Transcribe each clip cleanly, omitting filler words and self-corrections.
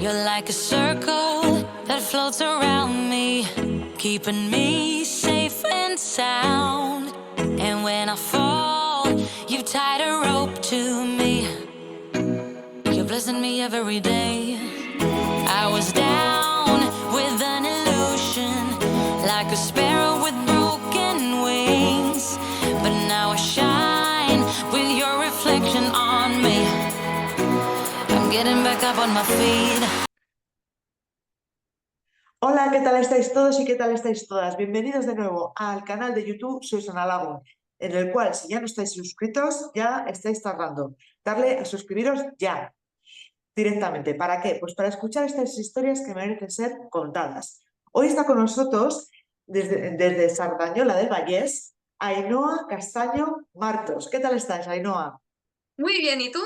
You're like a circle that floats around me, keeping me safe and sound. And when I fall, you tied a rope to me. You're blessing me every day. I was down with an illusion, like a sparrow with broken wings. But now I shine with your reflection on me. I'm getting back up on my feet. Hola, ¿qué tal estáis todos y qué tal estáis todas? Bienvenidos de nuevo al canal de YouTube Susana Lago, en el cual, si ya no estáis suscritos, ya estáis tardando. Darle a suscribiros ya, directamente. ¿Para qué? Pues para escuchar estas historias que merecen ser contadas. Hoy está con nosotros, desde Sardañola del Vallès, Ainhoa Castaño Martos. ¿Qué tal estás, Ainhoa? Muy bien, ¿y tú?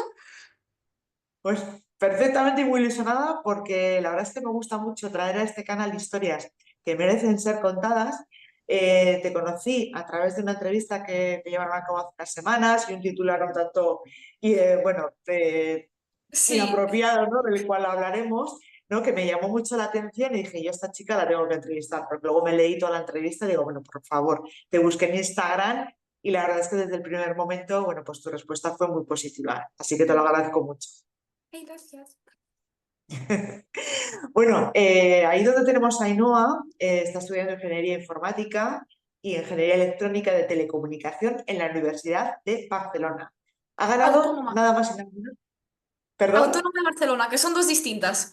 Pues perfectamente y muy ilusionada porque la verdad es que me gusta mucho traer a este canal historias que merecen ser contadas. Te conocí a través de una entrevista que te llevaron a cabo hace unas semanas y un titular un tanto, Sí, inapropiado, ¿no? Del cual hablaremos, ¿no? Que me llamó mucho la atención y dije, yo a esta chica la tengo que entrevistar, porque luego me leí toda la entrevista y digo, bueno, por favor, te busqué en Instagram y la verdad es que desde el primer momento, bueno, pues tu respuesta fue muy positiva, así que te lo agradezco mucho. ay, gracias. Bueno, ahí donde tenemos a Ainhoa, está estudiando Ingeniería Informática y Ingeniería Electrónica de Telecomunicación en la Universidad de Barcelona. Ha ganado Autónoma. nada más y nada menos. ¿Perdón? Autónoma de Barcelona, que son dos distintas.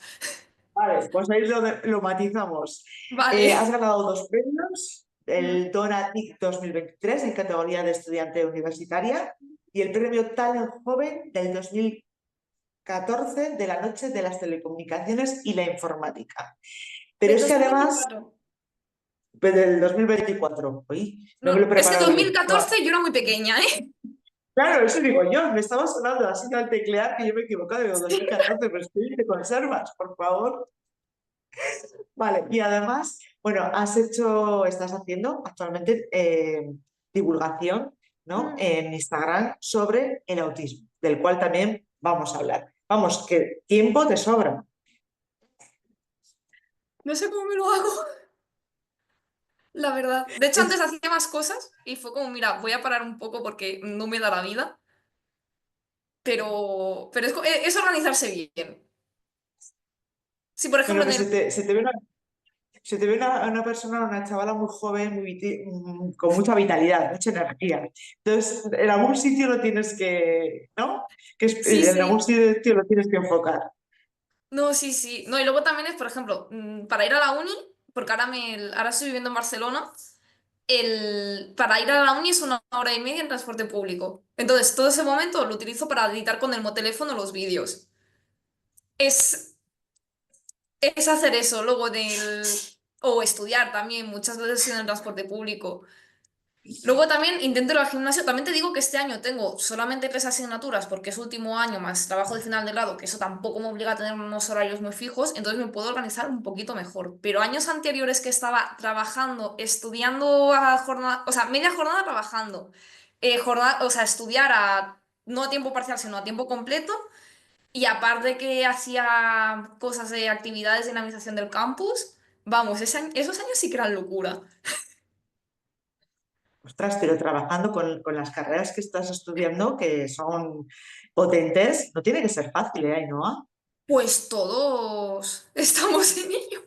Vale, pues ahí lo matizamos. Vale. Has ganado dos premios, Mm. el Dona TIC 2023 en categoría de estudiante universitaria y el premio Talent Joven del 2014 de la Noche de las Telecomunicaciones y la Informática. Pero Del es que además, 2024. del 2024, oí, no me lo he No, es que preparado bien. No, 2014 yo era muy pequeña, ¿eh? claro, eso digo yo, me estaba sonando así al teclear que yo me he equivocado, digo 2014, pero estoy de conservas, por favor. Vale, y además, bueno, estás haciendo actualmente divulgación, ¿no? Mm. En Instagram sobre el autismo, del cual también vamos a hablar. Vamos, que tiempo te sobra. No sé cómo me lo hago, la verdad. De hecho, Es- antes hacía más cosas y fue como, mira, voy a parar un poco porque no me da la vida, pero es organizarse bien. Si, por ejemplo, bueno, en pues el... se te ve una persona, una chavala muy joven, con mucha vitalidad, mucha energía. Entonces, en algún sitio lo tienes que, ¿no? Sí, En algún sí. sitio lo tienes que enfocar. No, sí, sí. No, y luego también es, por ejemplo, para ir a la uni, porque ahora estoy viviendo en Barcelona, para ir a la uni es 1 hora y media en transporte público. Entonces, todo ese momento lo utilizo para editar con el teléfono los vídeos. Es, es hacer eso, luego o estudiar también, muchas veces en el transporte público. Luego también intento ir al gimnasio. También te digo que este año tengo solamente 3 asignaturas porque es último año más trabajo de final de grado, que eso tampoco me obliga a tener unos horarios muy fijos, entonces me puedo organizar un poquito mejor. Pero años anteriores que estaba trabajando, estudiando a jornada, o sea, media jornada trabajando, o sea, estudiar no a tiempo parcial, sino a tiempo completo, y aparte que hacía cosas de actividades de dinamización del campus, vamos, esos años sí que eran locura. Ostras, pero trabajando con las carreras que estás estudiando, que son potentes, no tiene que ser fácil, ¿eh, Ainhoa? Pues todos estamos en ello.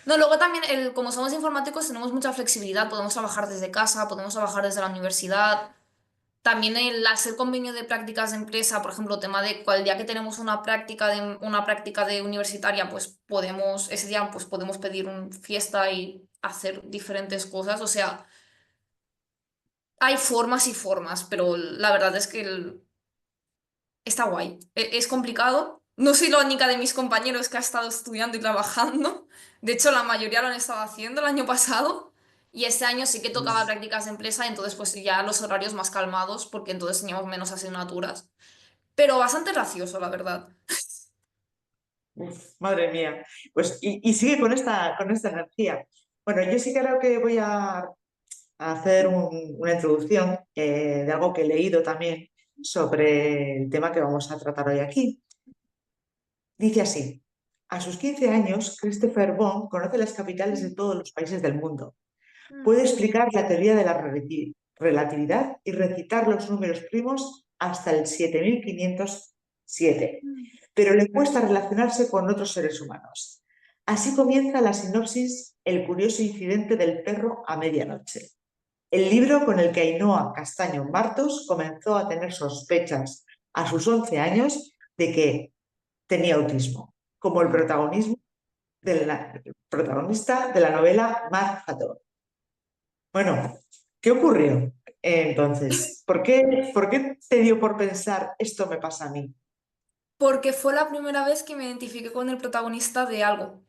No, luego también, como somos informáticos, tenemos mucha flexibilidad. Podemos trabajar desde casa, podemos trabajar desde la universidad. También el hacer convenio de prácticas de empresa, por ejemplo, tema de cual día que tenemos una práctica de universitaria, pues ese día pues podemos pedir una fiesta y hacer diferentes cosas. O sea, hay formas y formas, pero la verdad es que está guay. Es complicado. No soy la única de mis compañeros que ha estado estudiando y trabajando. De hecho, la mayoría lo han estado haciendo el año pasado. Y este año sí que tocaba prácticas de empresa, entonces pues ya los horarios más calmados, porque entonces teníamos menos asignaturas. Pero bastante gracioso, la verdad. Uf, madre mía. Pues, y sigue con esta energía. Bueno, yo sí creo que voy a hacer una introducción de algo que he leído también sobre el tema que vamos a tratar hoy aquí. Dice así. A sus 15 años, Christopher Bond conoce las capitales de todos los países del mundo. Mm, Puede explicar la teoría de la relatividad y recitar los números primos hasta el 7507, mm, pero le cuesta relacionarse con otros seres humanos. Así comienza la sinopsis El curioso incidente del perro a medianoche, el libro con el que Ainhoa Castaño Martos comenzó a tener sospechas a sus 11 años de que tenía autismo, como el mm. protagonista de la novela Mad Hatter. Bueno, ¿qué ocurrió entonces? ¿Por qué te dio por pensar esto me pasa a mí? Porque fue la primera vez que me identifiqué con el protagonista de algo.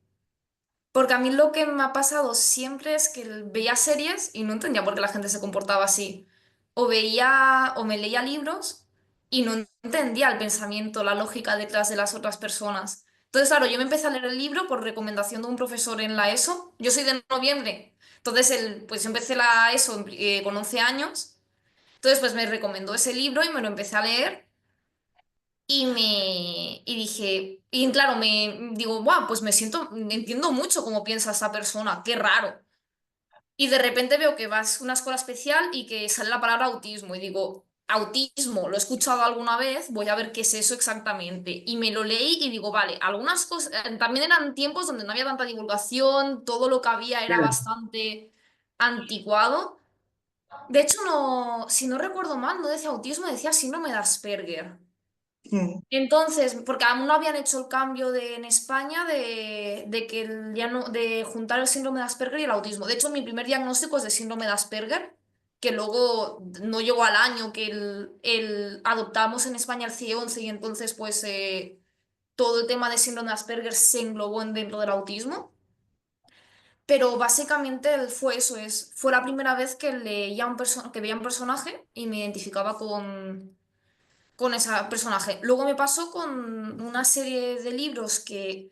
Porque a mí lo que me ha pasado siempre es que veía series y no entendía por qué la gente se comportaba así. O veía o me leía libros y no entendía el pensamiento, la lógica detrás de las otras personas. Entonces, claro, yo me empecé a leer el libro por recomendación de un profesor en la ESO. Yo soy de noviembre. Entonces, pues yo empecé la ESO con 11 años. Entonces, pues me recomendó ese libro y me lo empecé a leer. Y dije, y claro, me digo, wow, pues me siento, entiendo mucho cómo piensa esa persona, qué raro. Y de repente veo que vas a una escuela especial y que sale la palabra autismo. Y digo, autismo, lo he escuchado alguna vez, voy a ver qué es eso exactamente. Y me lo leí y digo, vale, algunas cosas, también eran tiempos donde no había tanta divulgación, todo lo que había era Claro. bastante anticuado. De hecho, no, si no recuerdo mal, no decía autismo, decía síndrome de Asperger. Mm, Entonces, porque aún no habían hecho el cambio en España de que de juntar el síndrome de Asperger y el autismo. De hecho, mi primer diagnóstico es de síndrome de Asperger, que luego no llegó al año que adoptamos en España el CIE-11 y entonces pues todo el tema de síndrome de Asperger se englobó dentro del autismo. Pero básicamente fue eso, fue la primera vez que que veía un personaje y me identificaba con ese personaje. Luego me pasó con una serie de libros que...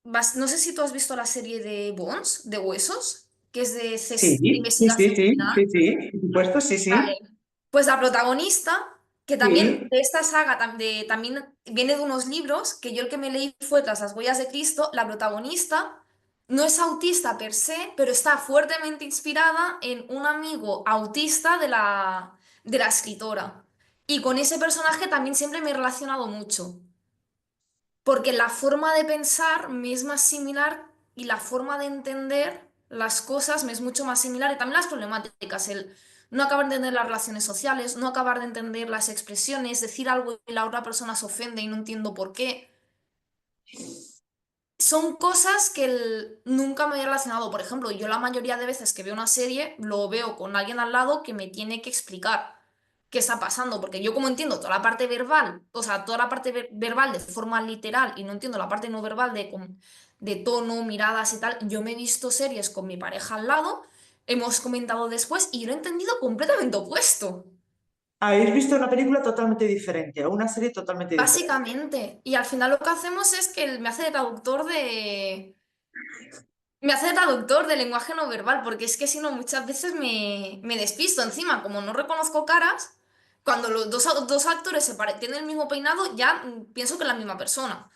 No sé si tú has visto la serie de Bones, de Huesos, que es sí, de sí, sí, investigación sí, criminal. sí, sí, por supuesto, sí, Vale. sí, Pues la protagonista, que también sí. de esta saga también viene de unos libros, que yo el que me leí fue Tras las huellas de Cristo, la protagonista no es autista per se, pero está fuertemente inspirada en un amigo autista de la escritora. Y con ese personaje también siempre me he relacionado mucho, porque la forma de pensar me es más similar y la forma de entender las cosas me es mucho más similar y también las problemáticas, el no acabar de entender las relaciones sociales, no acabar de entender las expresiones, decir algo y la otra persona se ofende y no entiendo por qué. Son cosas que nunca me había relacionado. Por ejemplo, yo la mayoría de veces que veo una serie lo veo con alguien al lado que me tiene que explicar qué está pasando, porque yo como entiendo toda la parte verbal, o sea, toda la parte verbal de forma literal y no entiendo la parte no verbal de tono, miradas y tal, yo me he visto series con mi pareja al lado, hemos comentado después y yo lo he entendido completamente opuesto. Habéis visto una película totalmente diferente o una serie totalmente diferente. Básicamente. Y al final lo que hacemos es que él me hace de traductor Me hace traductor de lenguaje no verbal, porque es que si no, muchas veces me despisto encima, como no reconozco caras, cuando los dos actores tienen el mismo peinado, ya pienso que es la misma persona.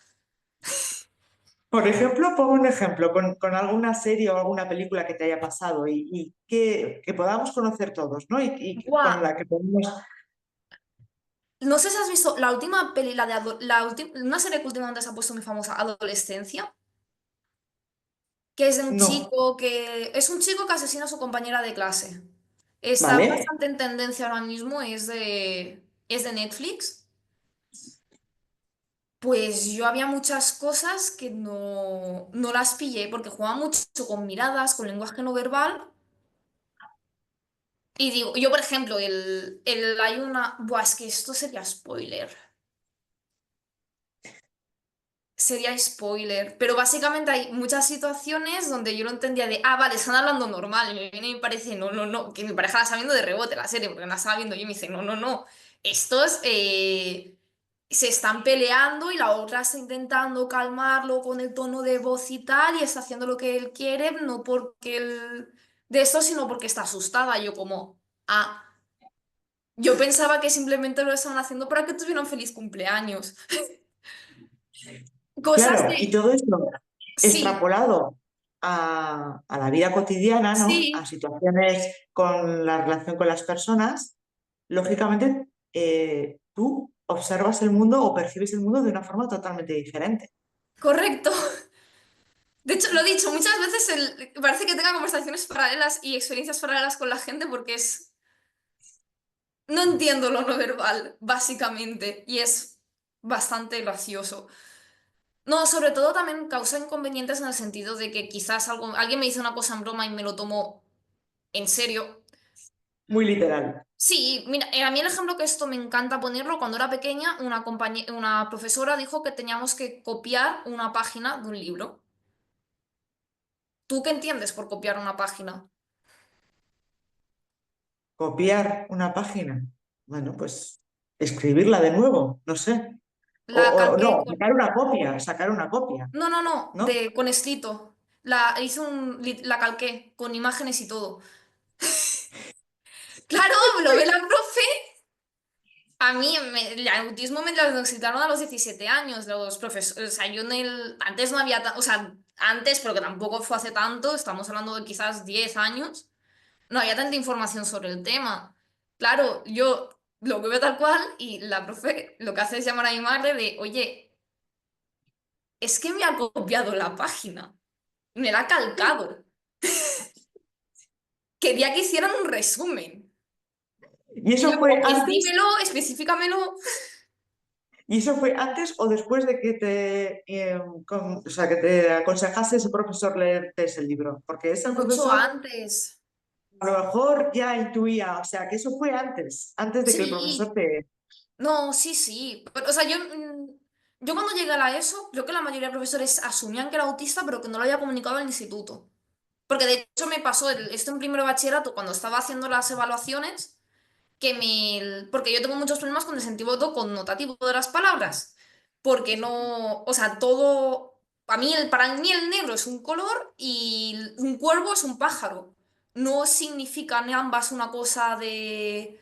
Por ejemplo, pongo un ejemplo con alguna serie o alguna película que te haya pasado y que podamos conocer todos, ¿no? Y Buah. con la que podemos... No sé si has visto la última peli, una serie que últimamente se ha puesto muy famosa, Adolescencia, que es de un No, chico que asesina a su compañera de clase. Está ¿vale? bastante en tendencia ahora mismo, es de Netflix. Pues yo había muchas cosas que no las pillé porque jugaba mucho con miradas, con lenguaje no verbal. Y digo, yo por ejemplo, hay una... Buah, es que esto sería spoiler. Sería spoiler. Pero básicamente hay muchas situaciones donde yo no entendía vale, están hablando normal. Y me viene y me parece, no, no, no. Que mi pareja la estaba viendo de rebote la serie porque no la estaba viendo yo y me dice, no, no, no. Estos se están peleando y la otra está intentando calmarlo con el tono de voz y tal, y está haciendo lo que él quiere, no porque él de esto, sino porque está asustada. Yo como, ah, yo pensaba que simplemente lo estaban haciendo para que tuviera un feliz cumpleaños. cosas Claro, y de... todo esto Sí, extrapolado a la vida cotidiana, ¿no? A sí, situaciones con la relación con las personas, lógicamente tú observas el mundo o percibes el mundo de una forma totalmente diferente. correcto. De hecho, lo he dicho muchas veces, parece que tenga conversaciones paralelas y experiencias paralelas con la gente porque es... No entiendo lo no verbal, básicamente, y es bastante gracioso. No, sobre todo también causa inconvenientes en el sentido de que quizás alguien me dice una cosa en broma y me lo tomo en serio. Muy literal. Sí, mira, a mí el ejemplo que esto me encanta ponerlo, cuando era pequeña, una profesora dijo que teníamos que copiar una página de un libro. ¿Tú qué entiendes por copiar una página? Copiar una página. Bueno, pues escribirla de nuevo, no sé. La calqué No, sacar una copia, No, no, no, ¿no? con escrito. La calqué con imágenes y todo. Claro, lo ve la profe. A mí el autismo me diagnosticaron a los 17 años, los profesores. O sea, yo antes no había, o sea, antes, pero que tampoco fue hace tanto, estamos hablando de quizás 10 años, no había tanta información sobre el tema. Claro, yo lo veo tal cual y la profe lo que hace es llamar a mi madre de, oye, es que me ha copiado la página, me la ha calcado. Quería que hicieran un resumen. Y Y yo eso como, fue pues antes, dímelo, especifícamelo. y eso fue antes o después de que o sea, que te aconsejase ese profesor leerte ese libro, porque ese Mucho profesor antes. a lo mejor ya intuía, o sea, que eso fue antes de que el profesor Sí, te... no, sí, sí. O sea, yo cuando llegué a la ESO, creo que la mayoría de profesores asumían que era autista, pero que no lo había comunicado al instituto. Porque de hecho me pasó esto en primero de bachillerato, cuando estaba haciendo las evaluaciones, porque yo tengo muchos problemas con el sentido connotativo de las palabras. Porque no, o sea, todo, para mí el negro es un color y un cuervo es un pájaro. No significan ambas una cosa de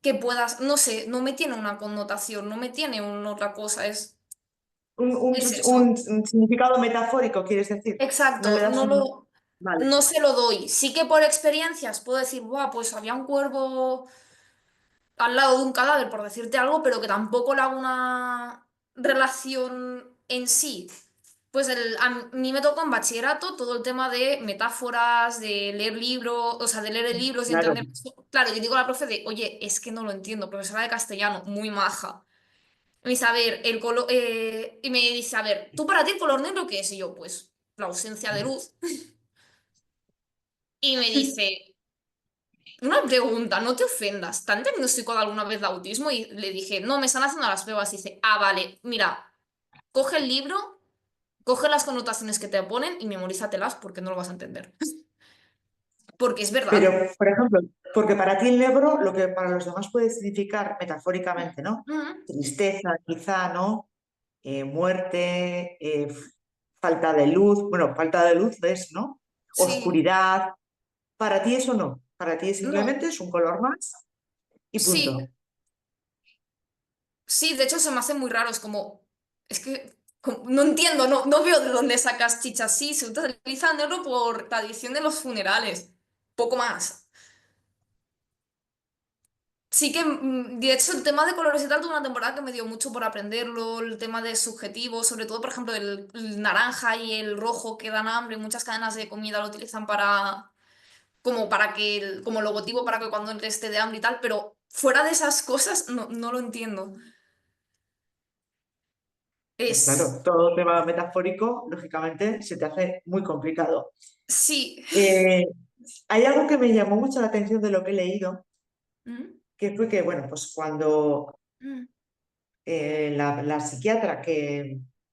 que puedas, no sé, no me tiene una connotación, no me tiene otra cosa, es un significado metafórico, quieres decir. No le exacto, das un... Vale. no se lo doy. Sí que por experiencias puedo decir, buah, pues había un cuervo al lado de un cadáver, por decirte algo, pero que tampoco le hago una relación en sí. Pues a mí me tocó en bachillerato todo el tema de metáforas, de leer libros, o sea, de leer libros y Claro. entender. Claro, yo digo a la profe de, oye, es que no lo entiendo, profesora de castellano, muy maja. Me dice, a ver, el color. Y me dice, a ver, ¿tú para ti el color negro qué es? Y yo, pues, la ausencia de luz. Y me dice, una pregunta, no te ofendas, ¿te han diagnosticado alguna vez de autismo? Y le dije, no, me están haciendo las pruebas. Y dice, ah, vale, mira, coge el libro, coge las connotaciones que te ponen y memorízatelas porque no lo vas a entender. Porque es Pero, verdad. por ejemplo, porque para ti el negro, lo que para los demás puede significar metafóricamente, ¿no? Mm, Tristeza, quizá, ¿no? Muerte, falta de luz, bueno, falta de luz es, ¿no? sí, Oscuridad. Para ti eso no. Para ti no, simplemente es un color más y sí, punto. sí, de hecho se me hace muy raro, es como, es que no entiendo, no veo de dónde sacas chichas. Sí, se utiliza el negro por tradición de los funerales, poco más. Sí que, de hecho, el tema de colores y tal, tuve una temporada que me dio mucho por aprenderlo, el tema de subjetivo, sobre todo, por ejemplo, el naranja y el rojo que dan hambre, muchas cadenas de comida lo utilizan como para que, como logotipo para que cuando esté de hambre y tal, pero fuera de esas cosas no lo entiendo. Es, Claro, todo tema metafórico, lógicamente, se te hace muy complicado. sí. Eh, Hay algo que me llamó mucho la atención de lo que he leído, Mm, que fue que, bueno, pues cuando mm, la psiquiatra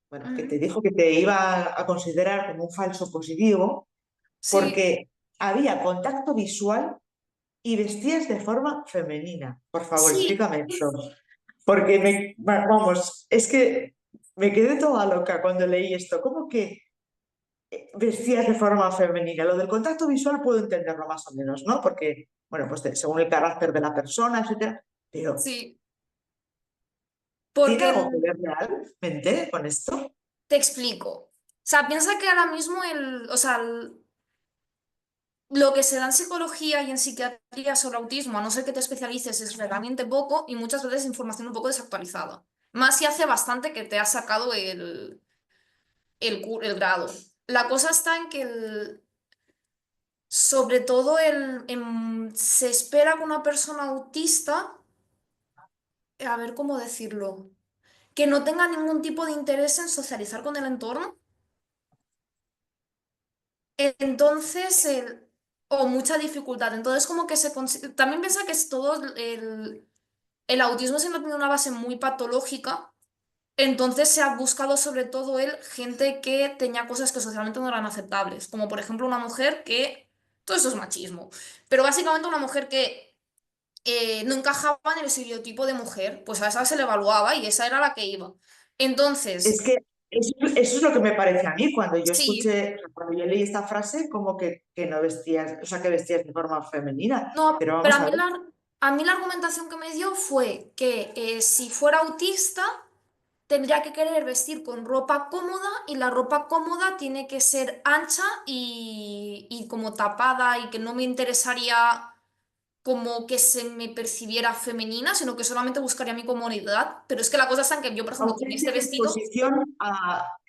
bueno, que te mm. dijo que te iba a considerar como un falso positivo, Sí, porque había contacto visual y vestías de forma femenina. Por favor, sí, explícame esto. Porque vamos, es que me quedé toda loca cuando leí esto. ¿Cómo que vestías de forma femenina? Lo del contacto visual puedo entenderlo más o menos, ¿no? Porque, bueno, pues según el carácter de la persona, etcétera. Pero, sí. ¿tiene Porque algo que ver realmente con esto? te explico. O sea, piensa que ahora mismo o sea, lo que se da en psicología y en psiquiatría sobre autismo, a no ser que te especialices, es realmente poco y muchas veces información un poco desactualizada. Más si hace bastante que te has sacado el grado. La cosa está en que sobre todo se espera que una persona autista, a ver cómo decirlo, que no tenga ningún tipo de interés en socializar con el entorno. Entonces, o mucha dificultad. Entonces, como que también piensa que es todo el autismo siendo tiene una base muy patológica. Entonces se ha buscado sobre todo gente que tenía cosas que socialmente no eran aceptables, como por ejemplo una mujer que, todo eso es machismo, pero básicamente una mujer que no encajaba en el estereotipo de mujer, pues a esa se le evaluaba y esa era la que iba. Es Entonces, que eso es lo que me parece a mí cuando yo sí, escuché, cuando yo leí esta frase, como que no vestías, o sea, que vestías de forma femenina. no, Pero pero vamos a ver, a mí la argumentación que me dio fue que si fuera autista tendría que querer vestir con ropa cómoda y la ropa cómoda tiene que ser ancha y como tapada y que no me interesaría como que se me percibiera femenina, sino que solamente buscaría mi comodidad. Pero es que la cosa está en que yo, por ejemplo, con este ausencia de vestido, exposición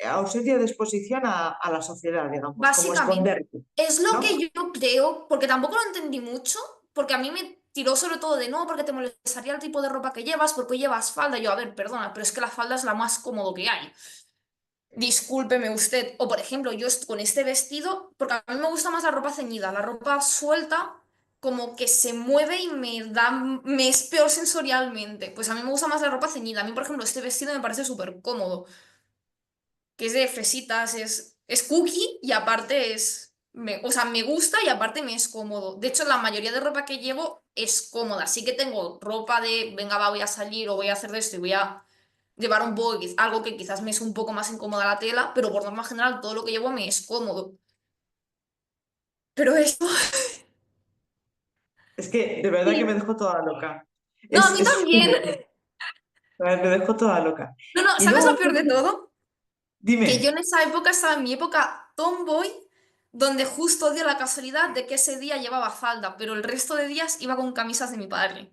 ausencia de exposición a la sociedad, digamos, como básicamente, esconderte, es lo ¿no? que yo creo, porque tampoco lo entendí mucho, porque a mí me tiró sobre todo de no, porque te molestaría el tipo de ropa que llevas, porque hoy llevas falda. Yo, a ver, perdona, pero es que la falda es la más cómodo que hay. Discúlpeme usted. O por ejemplo, yo con este vestido, porque a mí me gusta más la ropa ceñida, la ropa suelta, como que se mueve y me es peor sensorialmente. Pues a mí me gusta más la ropa ceñida. A mí, por ejemplo, este vestido me parece súper cómodo, que es de fresitas, es cookie y aparte o sea, me gusta y aparte me es cómodo. De hecho, la mayoría de ropa que llevo es cómoda. Sí que tengo ropa de, venga, va, voy a salir o voy a hacer de esto y voy a llevar un poco, algo que quizás me es un poco más incómoda la tela, pero por norma general todo lo que llevo me es cómodo. Pero esto... Es que de verdad que me Sí. dejó toda loca. No, a mí Es también. me dejó toda loca. No, no, Y ¿sabes luego, lo peor de todo? Que yo dime, en esa época estaba en mi época tomboy, donde justo dio la casualidad de que ese día llevaba falda, pero el resto de días iba con camisas de mi padre.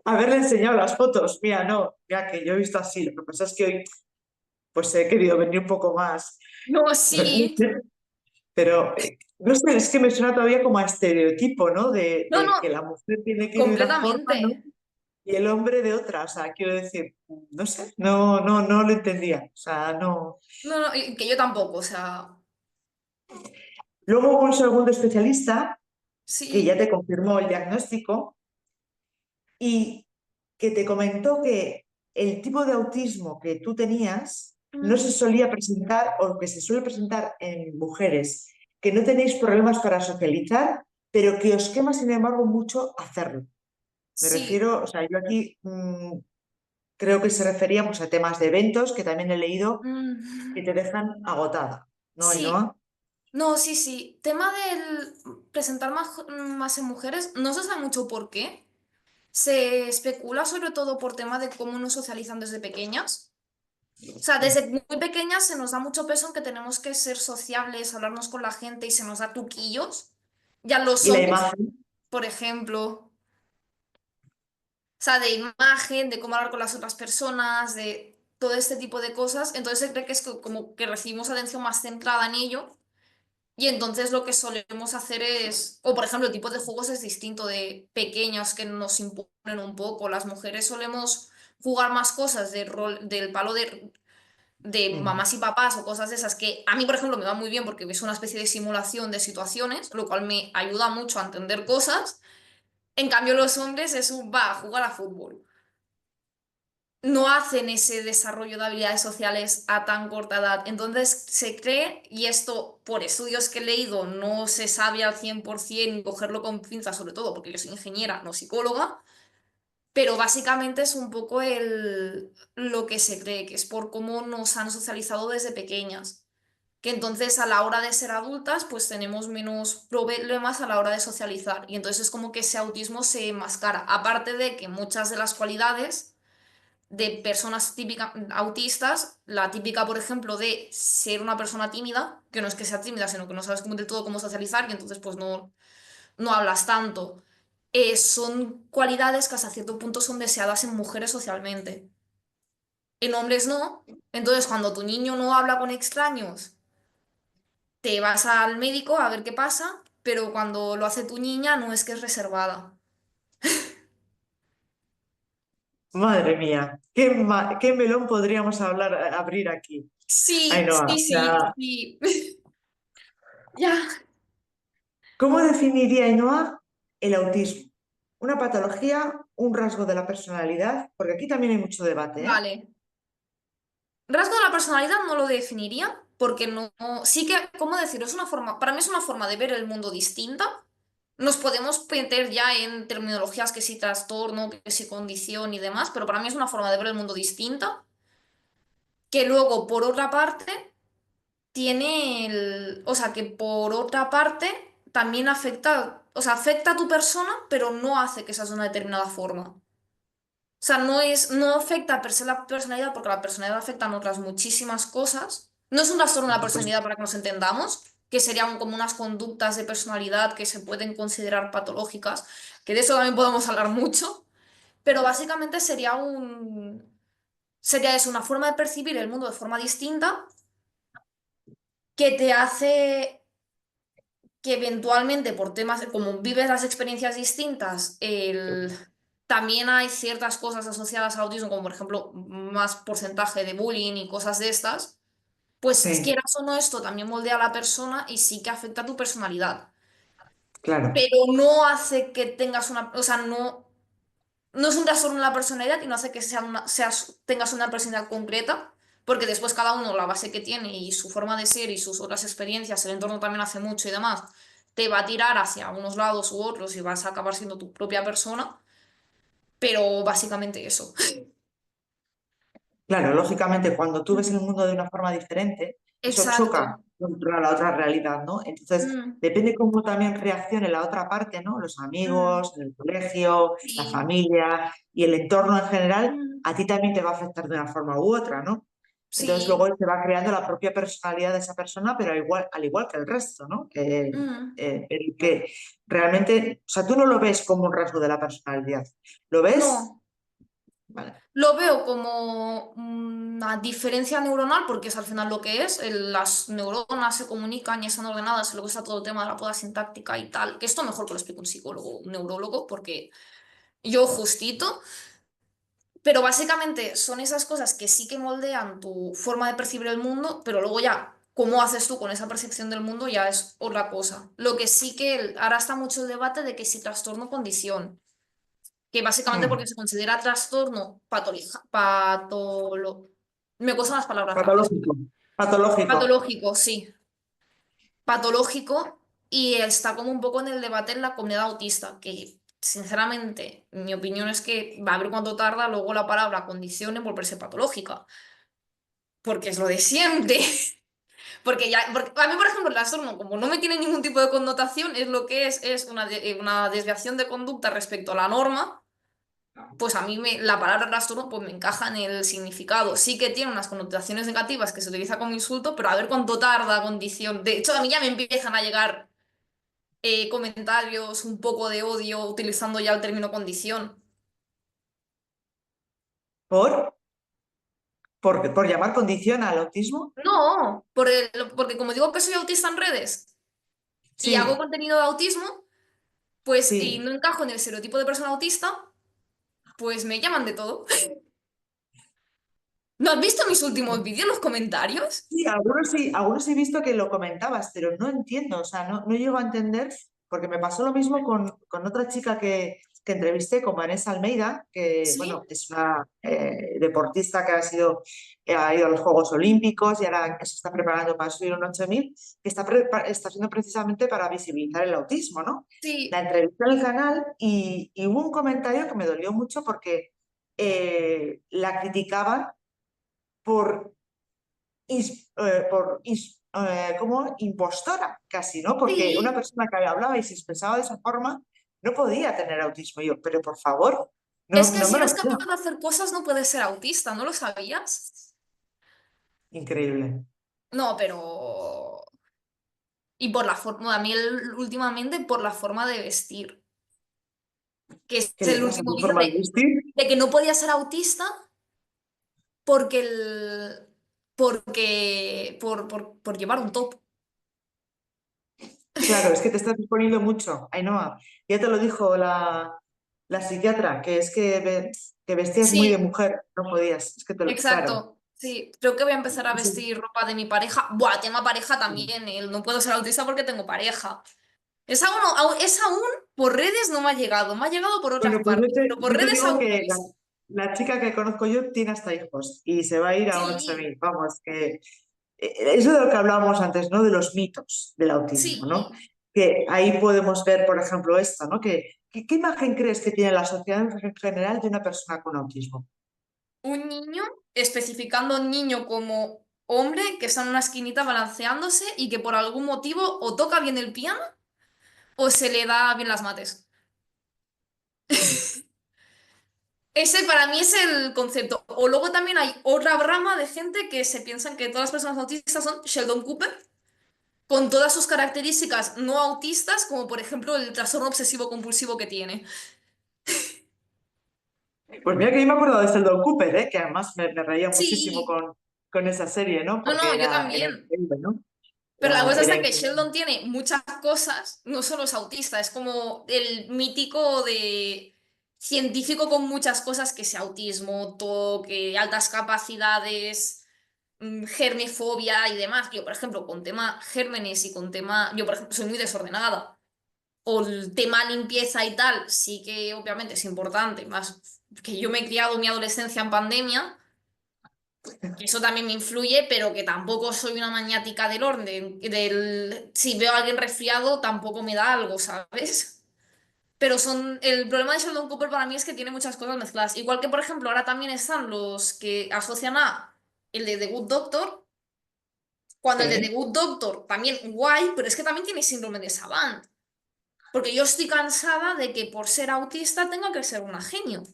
haberle enseñado las fotos. Mira, no, ya que yo he visto así. Lo que pasa es que hoy pues he querido venir un poco más. No, sí. Pero no sé, es que me suena todavía como a estereotipo, ¿no? No, De que no, la mujer tiene que ir de una forma, ¿no? completamente. Y el hombre de otra. O sea, quiero decir, no sé, no lo entendía. O sea, no. No, no, y que yo tampoco, o sea, Luego hubo un segundo especialista que ya sí. te confirmó el diagnóstico y que te comentó que el tipo de autismo que tú tenías no se Mm, solía presentar o que se suele presentar en mujeres, que no tenéis problemas para socializar, pero que os quema, sin embargo, mucho hacerlo. Me sí. refiero, o sea, yo aquí creo que se refería pues, a temas de eventos que también he leído que Mm, te dejan agotada, ¿no, sí. Ainhoa? No, sí, sí. Tema del presentar más en mujeres, no se sabe mucho por qué. Se especula sobre todo por tema de cómo nos socializan desde pequeñas. O sea, desde muy pequeñas se nos da mucho peso en que tenemos que ser sociables, hablarnos con la gente y se nos da tuquillos. Ya los Y la hombres, imagen, por ejemplo, o sea, de imagen, de cómo hablar con las otras personas, de todo este tipo de cosas. Entonces se cree que es como que recibimos atención más centrada en ello. Y entonces lo que solemos hacer es, o por ejemplo, el tipo de juegos es distinto de pequeños que nos imponen un poco. Las mujeres solemos jugar más cosas de rol, del palo de mm, mamás y papás o cosas de esas que a mí, por ejemplo, me va muy bien porque es una especie de simulación de situaciones, lo cual me ayuda mucho a entender cosas. En cambio, los hombres es un va a jugar a fútbol. No hacen ese desarrollo de habilidades sociales a tan corta edad. Entonces se cree, y esto por estudios que he leído no se sabe al 100% ni cogerlo con pinzas, sobre todo porque yo soy ingeniera, no psicóloga, pero básicamente es un poco lo que se cree, que es por cómo nos han socializado desde pequeñas. que entonces a la hora de ser adultas pues tenemos menos problemas a la hora de socializar y entonces es como que ese autismo se enmascara, aparte de que muchas de las cualidades de personas típicas autistas, la típica por ejemplo de ser una persona tímida, que no es que sea tímida, sino que no sabes cómo, del todo cómo socializar y entonces pues no hablas tanto, son cualidades que hasta cierto punto son deseadas en mujeres socialmente. En hombres no. Entonces, cuando tu niño no habla con extraños, te vas al médico a ver qué pasa, pero cuando lo hace tu niña no es que es reservada. Madre mía, qué melón podríamos abrir aquí. Sí, Ainhoa, sí, o sí, sea, sí. Ya. ¿cómo definiría Ainhoa el autismo? ¿Una patología, un rasgo de la personalidad? Porque aquí también hay mucho debate, ¿eh? Vale. Rasgo de la personalidad no lo definiría porque sí que, ¿cómo decirlo? Es una forma, para mí es una forma de ver el mundo distinta. Nos podemos meter ya en terminologías que si trastorno, que si condición y demás, pero para mí es una forma de ver el mundo distinta, que luego, por otra parte, o sea, que por otra parte también afecta, o sea, afecta a tu persona, pero no hace que seas de una determinada forma. O sea, no afecta per se la personalidad, porque la personalidad afecta en otras muchísimas cosas. No es un trastorno de la Pues, personalidad para que nos entendamos, que serían como unas conductas de personalidad que se pueden considerar patológicas, que de eso también podemos hablar mucho, pero básicamente sería eso, una forma de percibir el mundo de forma distinta que te hace que eventualmente por temas, como vives las experiencias distintas, también hay ciertas cosas asociadas al autismo, como por ejemplo más porcentaje de bullying y cosas de estas, pues sí, quieras o no, esto también moldea a la persona y sí que afecta a tu personalidad, claro, pero no hace que tengas o sea, no es un trastorno en la personalidad y no hace que tengas una personalidad concreta, porque después cada uno, la base que tiene y su forma de ser y sus otras experiencias, el entorno también hace mucho y demás, te va a tirar hacia unos lados u otros y vas a acabar siendo tu propia persona, pero básicamente eso. claro. Lógicamente, cuando tú ves el mundo de una forma diferente, eso choca Exacto. contra la otra realidad, ¿no? Entonces, Mm, depende cómo también reaccione la otra parte, ¿no? Los mm, amigos, el colegio, la sí. familia y el entorno en general, Mm, a ti también te va a afectar de una forma u otra, ¿no? Entonces sí. luego se va creando la propia personalidad de esa persona, pero al igual que el resto, ¿no? Mm, El que realmente, o sea, tú no lo ves como un rasgo de la personalidad, lo ves, no. vale, Lo veo como una diferencia neuronal, porque es al final lo que es. Las neuronas se comunican y están ordenadas, y luego está todo el tema de la poda sintáctica y tal. Que esto mejor que lo explique un psicólogo, un neurólogo, porque yo justito. Pero básicamente son esas cosas que sí que moldean tu forma de percibir el mundo, pero luego ya, cómo haces tú con esa percepción del mundo ya es otra cosa. Lo que sí que ahora está mucho el debate de que si trastorno o condición que básicamente porque mm, se considera trastorno me cuestan las palabras grandes. patológico, patológico. Patológico, sí, patológico y está como un poco en el debate en la comunidad autista, que sinceramente mi opinión es que va a ver cuánto tarda luego la palabra condición en volverse patológica, porque es lo de siempre. Porque a mí, por ejemplo, el trastorno, como no me tiene ningún tipo de connotación, es lo que es una desviación de conducta respecto a la norma. Pues a mí la palabra trastorno pues me encaja en el significado. Sí que tiene unas connotaciones negativas que se utiliza como insulto, pero a ver cuánto tarda condición. De hecho, a mí ya me empiezan a llegar comentarios un poco de odio utilizando ya el término condición. ¿Por? ¿Por llamar condición al autismo? No, porque como digo que soy autista en redes y hago Sí, contenido de autismo, pues y sí. no encajo en el estereotipo de persona autista, pues me llaman de todo. ¿No has visto mis últimos vídeos en los comentarios? Sí, algunos he visto que lo comentabas, pero no entiendo, o sea, no llego a entender, porque me pasó lo mismo con otra chica que entrevisté, con Vanessa Almeida, que, Sí, bueno, es una deportista que ha ido a los Juegos Olímpicos y ahora se está preparando para subir un 8000, que está haciendo precisamente para visibilizar el autismo, ¿no? La sí. entrevisté en el canal y hubo un comentario que me dolió mucho porque la criticaban por, por como impostora, casi, ¿no? Porque una Sí, persona que hablaba y se expresaba de esa forma no podía tener autismo. Y yo, pero por favor, es no, que no si me lo eres capaz creo. de hacer cosas no puedes ser autista, ¿no lo sabías? Increíble. No, pero... Y por la forma, a mí últimamente por la forma de vestir, que es ¿Qué le el pasa a último tu vídeo forma de vestir? de que no podía ser autista porque el... por llevar un top. Claro, es que te estás exponiendo mucho, Ainhoa. Ya te lo dijo la psiquiatra, que es que, que vestías muy de Sí, mujer, no podías. Es que claro. exacto. Sí, creo que voy a empezar a Sí. vestir ropa de mi pareja. Buah, tema pareja también. No puedo ser autista porque tengo pareja. Es aún por redes no me ha llegado. Me ha llegado por Bueno, otras pues partes, pero por yo te redes digo aún no que es. la chica que conozco yo tiene hasta hijos y se va a ir a Sí, 8.000. Vamos, que eso de lo que hablábamos antes, ¿no? De los mitos del autismo, ¿no? sí. Que ahí podemos ver, por ejemplo, esto, ¿no? ¿Qué imagen crees que tiene la sociedad en general de una persona con autismo? Un niño, especificando niño como hombre que está en una esquinita balanceándose y que por algún motivo o toca bien el piano o se le da bien las mates. Ese para mí es el concepto. O luego también hay otra rama de gente que se piensan que todas las personas autistas son Sheldon Cooper, con todas sus características no autistas, como por ejemplo el trastorno obsesivo compulsivo que tiene. Pues mira que yo me acuerdo de Sheldon Cooper, ¿eh? Que además me reía muchísimo Sí, con esa serie, ¿no? no, Porque no, yo era también. increíble, ¿no? Pero la cosa Era está en que increíble. Sheldon tiene muchas cosas, no solo es autista, es como el mítico de científico con muchas cosas que sea autismo, toque, altas capacidades, germifobia y demás. Yo, por ejemplo, con tema gérmenes y con tema, yo, por ejemplo, soy muy desordenada. O el tema limpieza y tal, sí que obviamente es importante, más que yo me he criado mi adolescencia en pandemia, que eso también me influye, pero que tampoco soy una maniática del orden, si veo a alguien resfriado tampoco me da algo, ¿sabes? Pero el problema de Sheldon Cooper para mí es que tiene muchas cosas mezcladas. Igual que, por ejemplo, ahora también están los que asocian a el de The Good Doctor, cuando el de The Sí. Good Doctor también guay, pero es que también tiene síndrome de Savant. Porque yo estoy cansada de que por ser autista tenga que ser una genio.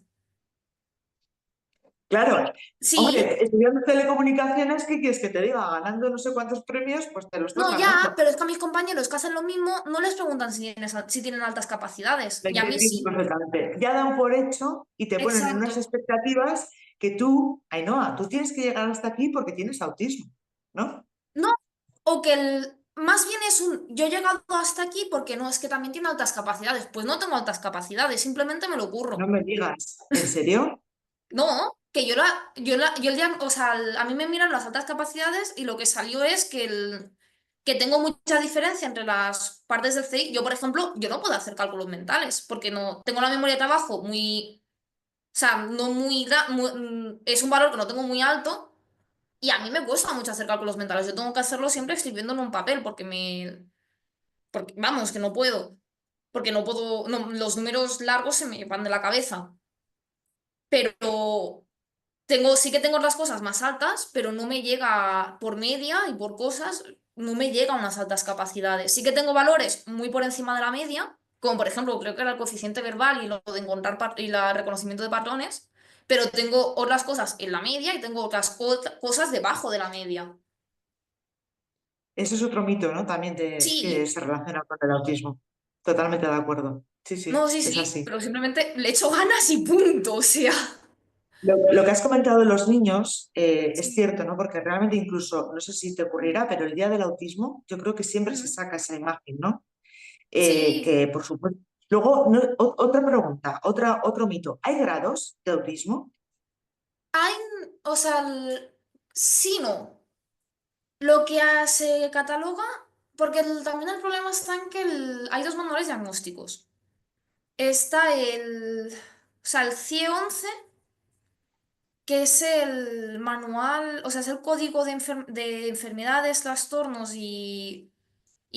Claro. Sí, Hombre, estudiando telecomunicaciones, ¿qué quieres que te diga? Ganando no sé cuántos premios, pues te lo estás no, ya, ganando. pero es que a mis compañeros que hacen lo mismo no les preguntan si tienen altas capacidades. Lo Y a mí entiendo sí. perfectamente. Ya dan por hecho y te ponen en unas Exacto. expectativas que tú, Ainhoa, tú tienes que llegar hasta aquí porque tienes autismo, ¿no? No, o que más bien es yo he llegado hasta aquí porque no, es que también tiene altas capacidades. Pues no tengo altas capacidades, simplemente me lo No curro. me digas, ¿en serio? No, que o sea, a mí me miran las altas capacidades y lo que salió es que tengo mucha diferencia entre las partes del CI. Yo, por ejemplo, yo no puedo hacer cálculos mentales porque no tengo la memoria de trabajo muy, o sea, no muy, es un valor que no tengo muy alto y a mí me cuesta mucho hacer cálculos mentales. Yo tengo que hacerlo siempre escribiendo en un papel porque vamos, que no puedo, porque no puedo, no, los números largos se me van de la cabeza. Pero sí que tengo las cosas más altas, pero no me llega por media y por cosas, no me llega a unas altas capacidades. Sí que tengo valores muy por encima de la media, como por ejemplo, creo que era el coeficiente verbal y lo de encontrar y el reconocimiento de patrones, pero tengo otras cosas en la media y tengo otras cosas debajo de la media. Eso es otro mito, ¿no? También que Sí, se relaciona con el autismo. Totalmente de acuerdo. Sí, no, sí, sí, es sí, así. pero simplemente le echo ganas y punto, o sea. Lo que has comentado de los niños es Sí. cierto, ¿no? Porque realmente incluso, no sé si te ocurrirá, pero el día del autismo, yo creo que siempre se Ujú. saca esa imagen, ¿no? Sí, Que por supuesto. Luego, otra pregunta, otro mito. ¿Hay grados de autismo? hay, o sea, sí, no. Lo que se cataloga, porque también el problema está en que hay dos manuales diagnósticos. Está el CIE-11, que es el manual, o sea, es el código de enfermedades, trastornos y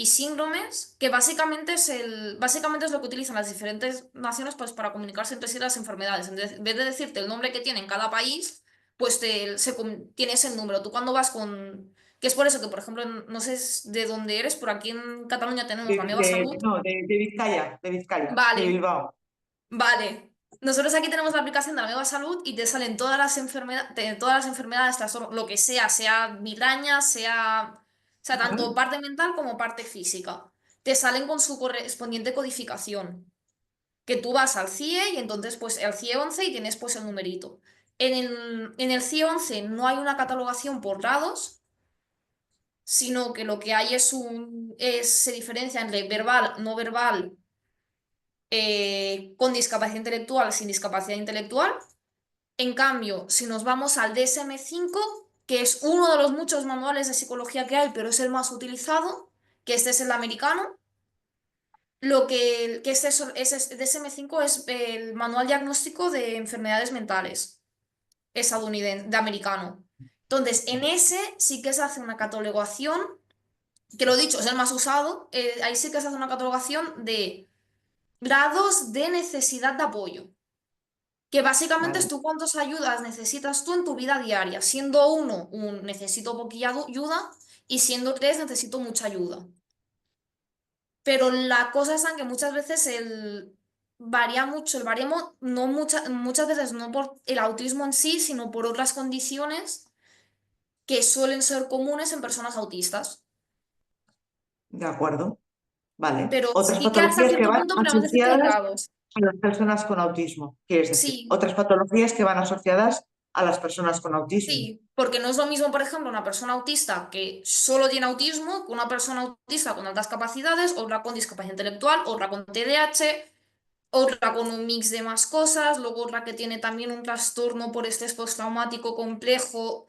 síndromes, que básicamente es lo que utilizan las diferentes naciones pues, para comunicarse entre sí las enfermedades. En vez de decirte el nombre que tiene en cada país, pues tiene ese número. Tú cuando vas Que es por eso que, por ejemplo, no sé de dónde eres, pero aquí en Cataluña tenemos la Meva Salut. No, de Vizcaya, de Vale, Bilbao. vale. Nosotros aquí tenemos la aplicación de la Meva Salud y te salen todas las enfermedades, lo que sea migraña, sea tanto Ujú. parte mental como parte física. Te salen con su correspondiente codificación. Que tú vas al CIE y entonces pues al CIE 11 y tienes pues el numerito. En el CIE 11 no hay una catalogación por grados, sino que lo que hay se diferencia entre verbal, no verbal, con discapacidad intelectual, sin discapacidad intelectual. En cambio, si nos vamos al DSM-5, que es uno de los muchos manuales de psicología que hay, pero es el más utilizado, que este es el americano, que es DSM-5 es el manual diagnóstico de enfermedades mentales estadounidense, de americano. Entonces, en ese sí que se hace una catalogación, que lo dicho, es el más usado, ahí sí que se hace una catalogación de grados de necesidad de apoyo, que básicamente es Vale, tú cuántas ayudas necesitas tú en tu vida diaria, siendo uno un necesito poquilla ayuda y siendo tres necesito mucha ayuda. Pero la cosa es en que muchas veces varía mucho, no muchas veces no por el autismo en sí, sino por otras condiciones que suelen ser comunes en personas autistas. de acuerdo. Vale. Pero Otras sí que hasta patologías que cierto van punto podemos decir que hay asociadas grados. a las personas con autismo, quieres decir. Sí, Otras patologías que van asociadas a las personas con autismo. sí, porque no es lo mismo, por ejemplo, una persona autista que solo tiene autismo que una persona autista con altas capacidades, otra con discapacidad intelectual, otra con TDAH, otra con un mix de más cosas, luego otra que tiene también un trastorno por estrés postraumático complejo.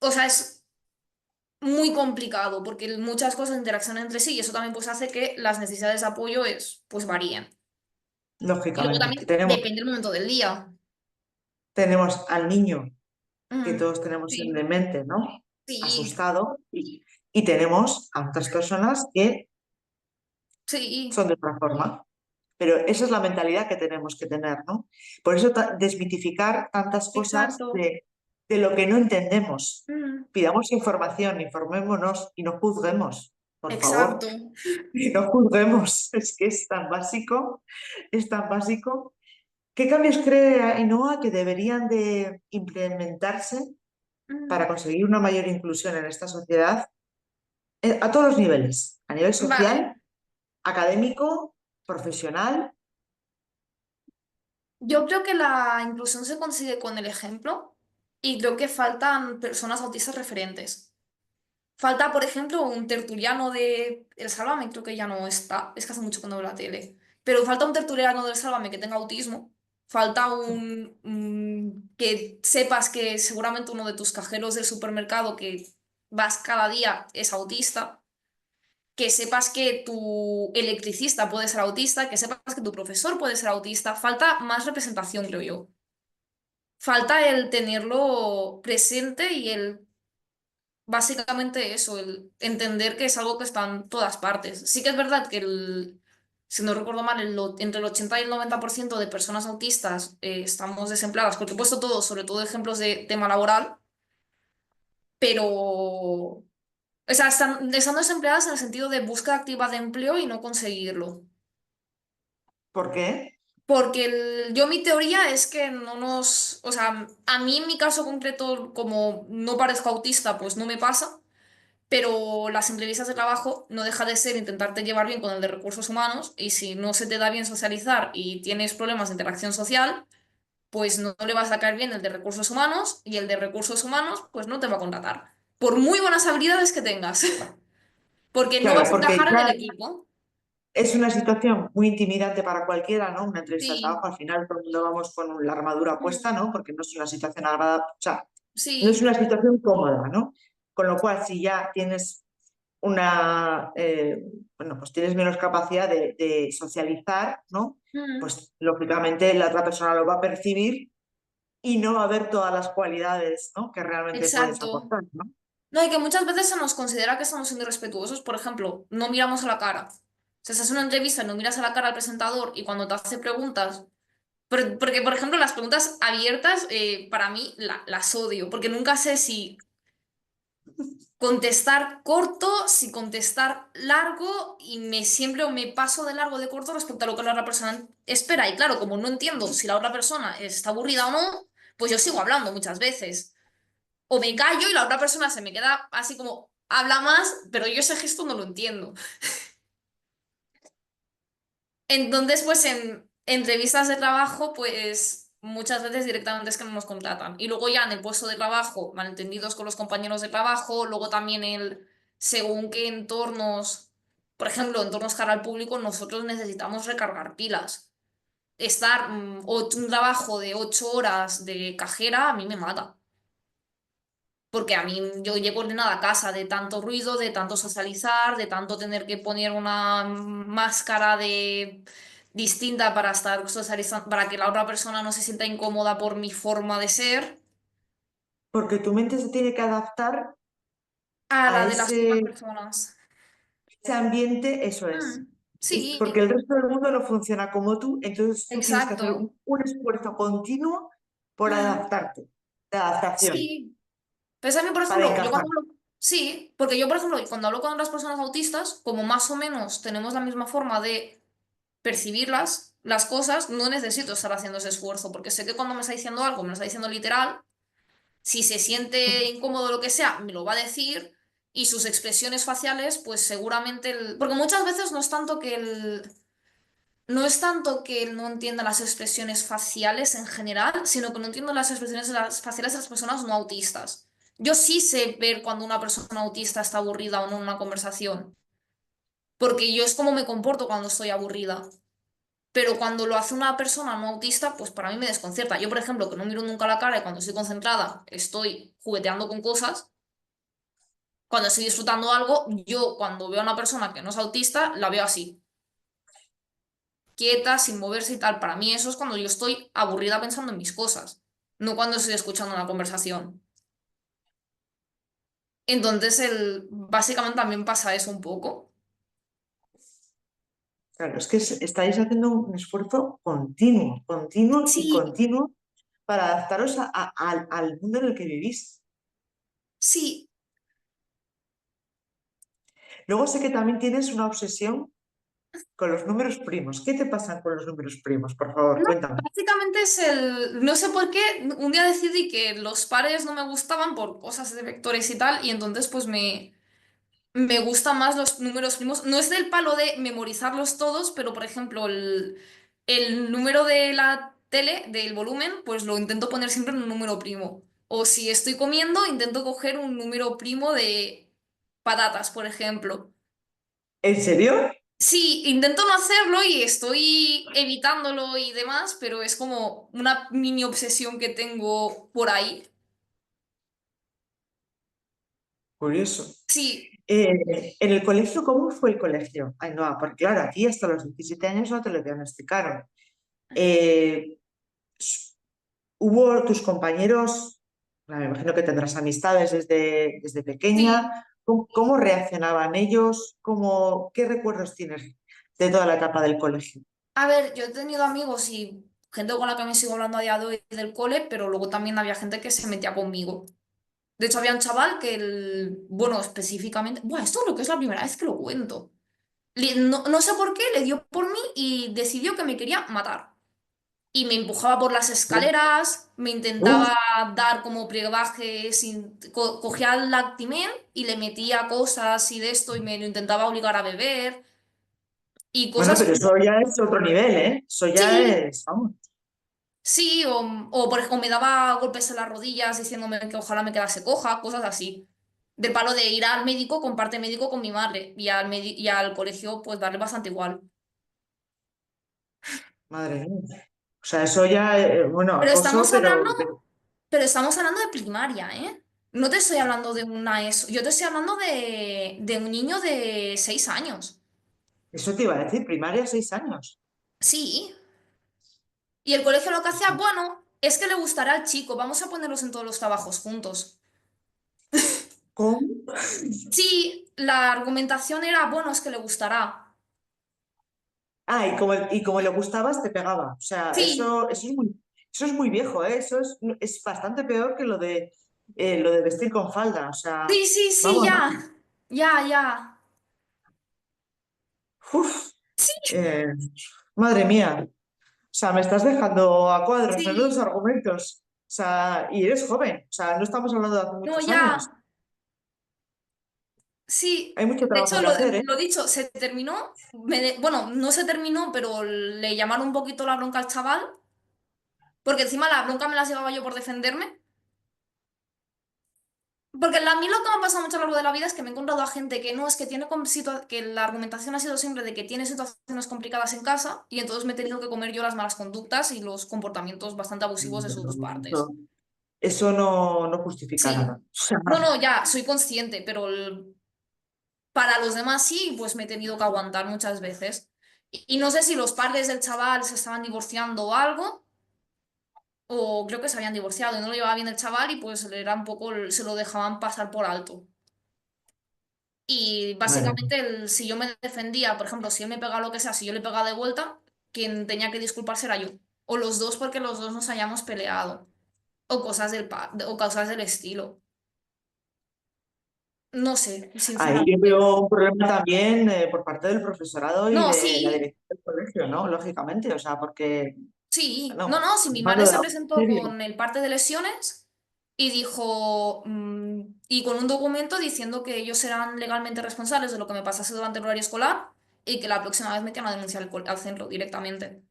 O sea, es muy complicado porque muchas cosas interaccionan entre sí y eso también pues hace que las necesidades de apoyo pues varíen. Y luego Lógicamente. también depende del momento del día. Tenemos al niño que Mm, todos tenemos en sí, mente, ¿no? sí, Asustado. Y tenemos a otras personas que sí, son de otra forma. Pero esa es la mentalidad que tenemos que tener, ¿no? Por eso desmitificar tantas cosas exacto. de lo que no entendemos. Mm, Pidamos información, informémonos y no juzguemos, por exacto. favor. Y no juzguemos. Es que es tan básico, es tan básico. ¿Qué cambios cree Ainhoa que deberían de implementarse Mm, para conseguir una mayor inclusión en esta sociedad a todos los niveles? A nivel vale. social, académico, profesional. Yo creo que la inclusión se consigue con el ejemplo y creo que faltan personas autistas referentes. Falta, por ejemplo, un tertuliano de El Sálvame, creo que ya no está, es que hace mucho que no veo la tele. Pero falta un tertuliano del Sálvame que tenga autismo. Falta que sepas que seguramente uno de tus cajeros del supermercado que vas cada día es autista. Que sepas que tu electricista puede ser autista, que sepas que tu profesor puede ser autista. Falta más representación, creo yo. Falta el tenerlo presente y básicamente eso, el entender que es algo que está en todas partes. Sí que es verdad que si no recuerdo mal, entre el 80 y el 90% de personas autistas estamos desempleadas, porque he puesto todo, sobre todo ejemplos de tema laboral, pero, o sea, están desempleadas en el sentido de búsqueda activa de empleo y no conseguirlo. ¿Por qué? Porque mi teoría es que o sea, a mí en mi caso concreto, como no parezco autista, pues no me pasa. Pero las entrevistas de trabajo no deja de ser intentarte llevar bien con el de recursos humanos y si no se te da bien socializar y tienes problemas de interacción social, pues no le vas a caer bien el de recursos humanos y el de recursos humanos pues no te va a contratar. Por muy buenas habilidades que tengas, porque no Claro, vas a porque encajar en el ya equipo. es una situación muy intimidante para cualquiera, ¿no? Una entrevista de Sí, trabajo, al final todo el mundo vamos con la armadura puesta, mm, ¿no? Porque no es una situación agradable, o sea, no es sí, una situación cómoda, ¿no? Con lo cual, si ya tienes bueno, pues tienes menos capacidad de socializar, ¿no? mm, Pues lógicamente la otra persona lo va a percibir y no va a ver todas las cualidades, ¿no? Que realmente puedes exacto. aportar, ¿no? No, y que muchas veces se nos considera que estamos siendo irrespetuosos. Por ejemplo, no miramos a la cara. O sea, si haces una entrevista y no miras a la cara al presentador y cuando te hace preguntas. Porque, por ejemplo, las preguntas abiertas, para mí las odio, porque nunca sé si contestar corto, sin contestar largo y siempre me paso de largo de corto respecto a lo que la otra persona espera. Y claro, como no entiendo si la otra persona está aburrida o no, pues yo sigo hablando muchas veces. O me callo y la otra persona se me queda así como habla más, pero yo ese gesto no lo entiendo. Entonces, pues en entrevistas de trabajo, pues muchas veces directamente es que no nos contratan. Y luego ya en el puesto de trabajo, malentendidos con los compañeros de trabajo, luego también según qué entornos, por ejemplo, entornos cara al público, nosotros necesitamos recargar pilas. Estar un trabajo de 8 horas de cajera a mí me mata. Porque a mí yo llego ordenada a casa de tanto ruido, de tanto socializar, de tanto tener que poner una máscara de distinta para estar socializando, para que la otra persona no se sienta incómoda por mi forma de ser, Porque tu mente se tiene que adaptar a a la de las otras ese, personas. ese ambiente, eso es. Sí, Porque el resto del mundo no funciona como tú, entonces tú tienes que hacer exacto. un esfuerzo continuo por Mm, adaptarte, de adaptación, sí. Pues a mí, por para ejemplo, yo encajar. cuando hablo, sí, porque yo, por ejemplo, cuando hablo con otras personas autistas, como más o menos tenemos la misma forma de percibirlas, las cosas, no necesito estar haciendo ese esfuerzo, porque sé que cuando me está diciendo algo, me lo está diciendo literal, si se siente incómodo o lo que sea, me lo va a decir, y sus expresiones faciales, pues seguramente porque muchas veces no es tanto que él no entienda las expresiones faciales en general, sino que no entiendo las expresiones faciales de las personas no autistas. Yo sí sé ver cuando una persona autista está aburrida o no en una conversación, porque yo es como me comporto cuando estoy aburrida. Pero cuando lo hace una persona no autista, pues para mí me desconcierta. Yo, por ejemplo, que no miro nunca la cara y cuando estoy concentrada estoy jugueteando con cosas, cuando estoy disfrutando algo, yo cuando veo a una persona que no es autista, la veo así, quieta, sin moverse y tal. Para mí eso es cuando yo estoy aburrida pensando en mis cosas, no cuando estoy escuchando una conversación. Entonces, básicamente también pasa eso un poco. Claro, es que estáis haciendo un esfuerzo continuo, continuo y Sí, continuo para adaptaros al mundo en el que vivís. sí. Luego sé que también tienes una obsesión con los números primos. ¿Qué te pasan con los números primos? Por favor, No, cuéntame. básicamente no sé por qué, un día decidí que los pares no me gustaban por cosas de vectores y tal, y entonces pues me gustan más los números primos. No es del palo de memorizarlos todos, pero por ejemplo el número de la tele, del volumen, pues lo intento poner siempre en un número primo. O si estoy comiendo, intento coger un número primo de patatas, por ejemplo. ¿En serio? Sí, intento no hacerlo y estoy evitándolo y demás, pero es como una mini obsesión que tengo por ahí. Curioso. Sí, En el colegio, ¿cómo fue el colegio? Ay, no, porque claro, aquí hasta los 17 años no te lo diagnosticaron. Eh, s- ¿Hubo tus compañeros? Me imagino que tendrás amistades desde sí. pequeña. ¿Cómo reaccionaban ellos? ¿Qué recuerdos tienes de toda la etapa del colegio? A ver, yo he tenido amigos y gente con la que me sigo hablando a día de hoy del cole, pero luego también había gente que se metía conmigo. De hecho, había un chaval que bueno, específicamente, bueno, esto es lo que es la primera vez que lo cuento. No, no sé por qué, le dio por mí y decidió que me quería matar. Y me empujaba por las escaleras, me Uf, intentaba dar como brebaje, cogía el Lactimel y le metía cosas y de esto y me lo intentaba obligar a beber y bueno, cosas pero como, eso ya es otro nivel, ¿eh? Eso ya sí, es, vamos. sí, o por ejemplo me daba golpes en las rodillas diciéndome que ojalá me quedase coja, cosas así. Del palo de ir al médico, con parte médico con mi madre y y al colegio pues darle bastante igual. Madre mía. O sea, eso ya, bueno, Pero acoso, estamos hablando pero Pero estamos hablando de primaria, ¿eh? No te estoy hablando de una ESO, yo te estoy hablando de un niño de 6 años. eso te iba a decir, primaria 6 años. Sí. Y el colegio lo que hacía, bueno, es que le gustará al chico, vamos a ponerlos en todos los trabajos juntos. ¿Cómo? Sí, la argumentación era, bueno, es que le gustará. Ah, y como le gustabas, te pegaba. O sea, Sí, eso es muy viejo, ¿eh? Eso es bastante peor que lo de lo de vestir con falda, o sea, Sí, sí, sí, vamos, ya. Ya, ya. uf, eh, madre mía, o sea, me estás dejando a cuadros, menudos Sí. argumentos, o sea, y eres joven, o sea, no estamos hablando de hace No, muchos años, ya. Sí. hay mucho De trabajo hecho, que hacer, ¿eh? lo dicho, se terminó. Bueno, no se terminó, pero le llamaron un poquito la bronca al chaval. Porque encima la bronca me la llevaba yo por defenderme. Porque a mí lo que me ha pasado mucho a lo largo de la vida es que me he encontrado a gente que no, es que tiene que la argumentación ha sido siempre de que tiene situaciones complicadas en casa y entonces me he tenido que comer yo las malas conductas y los comportamientos bastante abusivos de sus partes. Eso no justifica nada. Sí. No, no, ya, soy consciente, pero para los demás sí, pues me he tenido que aguantar muchas veces. Y no sé si los padres del chaval se estaban divorciando o algo, o creo que se habían divorciado y no lo llevaba bien el chaval y pues era un poco, se lo dejaban pasar por alto. Y Madre básicamente, si yo me defendía, por ejemplo, si él me pegaba lo que sea, si yo le pegaba de vuelta, quien tenía que disculparse era yo. O los dos porque los dos nos hayamos peleado. O cosas o cosas del estilo. No sé, Ahí yo sinceramente. veo un problema también por parte del profesorado y No, de la sí, dirección del colegio, ¿no? Lógicamente, o sea, porque, sí. No, no, no, si mi más lo madre de se la presentó serio, con el parte de lesiones y dijo, y con un documento diciendo que ellos eran legalmente responsables de lo que me pasase durante el horario escolar y que la próxima vez me iban a denunciar al centro directamente.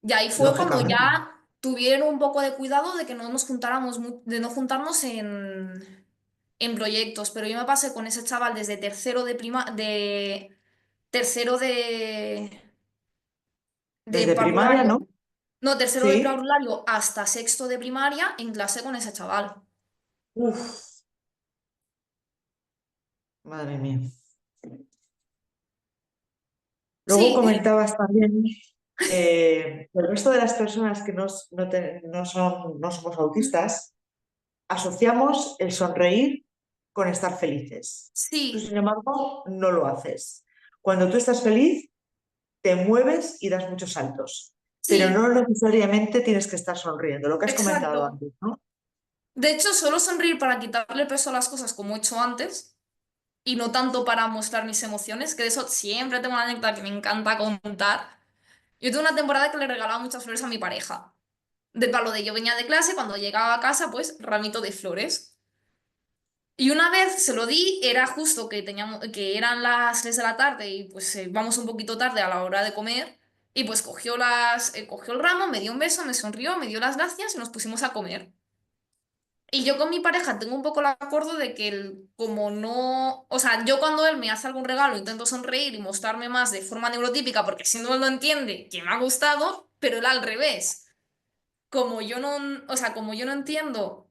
Y ahí fue cuando lógicamente. ya tuvieron un poco de cuidado de que no nos juntáramos, de no juntarnos en proyectos. Pero yo me pasé con ese chaval desde tercero de Desde primaria, parvulario, ¿no? no, tercero de Sí. parvulario hasta sexto de primaria en clase con ese chaval. Uf, madre mía. Luego Sí, comentabas también que el resto de las personas que no somos autistas, asociamos el sonreír con estar felices. Tú, sí, sin embargo, no lo haces. Cuando tú estás feliz, te mueves y das muchos saltos, pero sí, no necesariamente tienes que estar sonriendo, lo que has comentado exacto. antes, ¿no? De hecho, suelo sonreír para quitarle peso a las cosas como he hecho antes y no tanto para mostrar mis emociones, que de eso siempre tengo una anécdota que me encanta contar. Yo tuve una temporada que le regalaba muchas flores a mi pareja. De palo de yo venía de clase, cuando llegaba a casa, pues ramito de flores. Y una vez se lo di, era justo que teníamos, que eran las 3 de la tarde y pues vamos un poquito tarde a la hora de comer. Y pues cogió el ramo, me dio un beso, me sonrió, me dio las gracias y nos pusimos a comer. Y yo con mi pareja tengo un poco el acuerdo de que como no, o sea, yo cuando él me hace algún regalo intento sonreír y mostrarme más de forma neurotípica porque si no él lo entiende que me ha gustado, pero él al revés. Como yo no, o sea, como yo no entiendo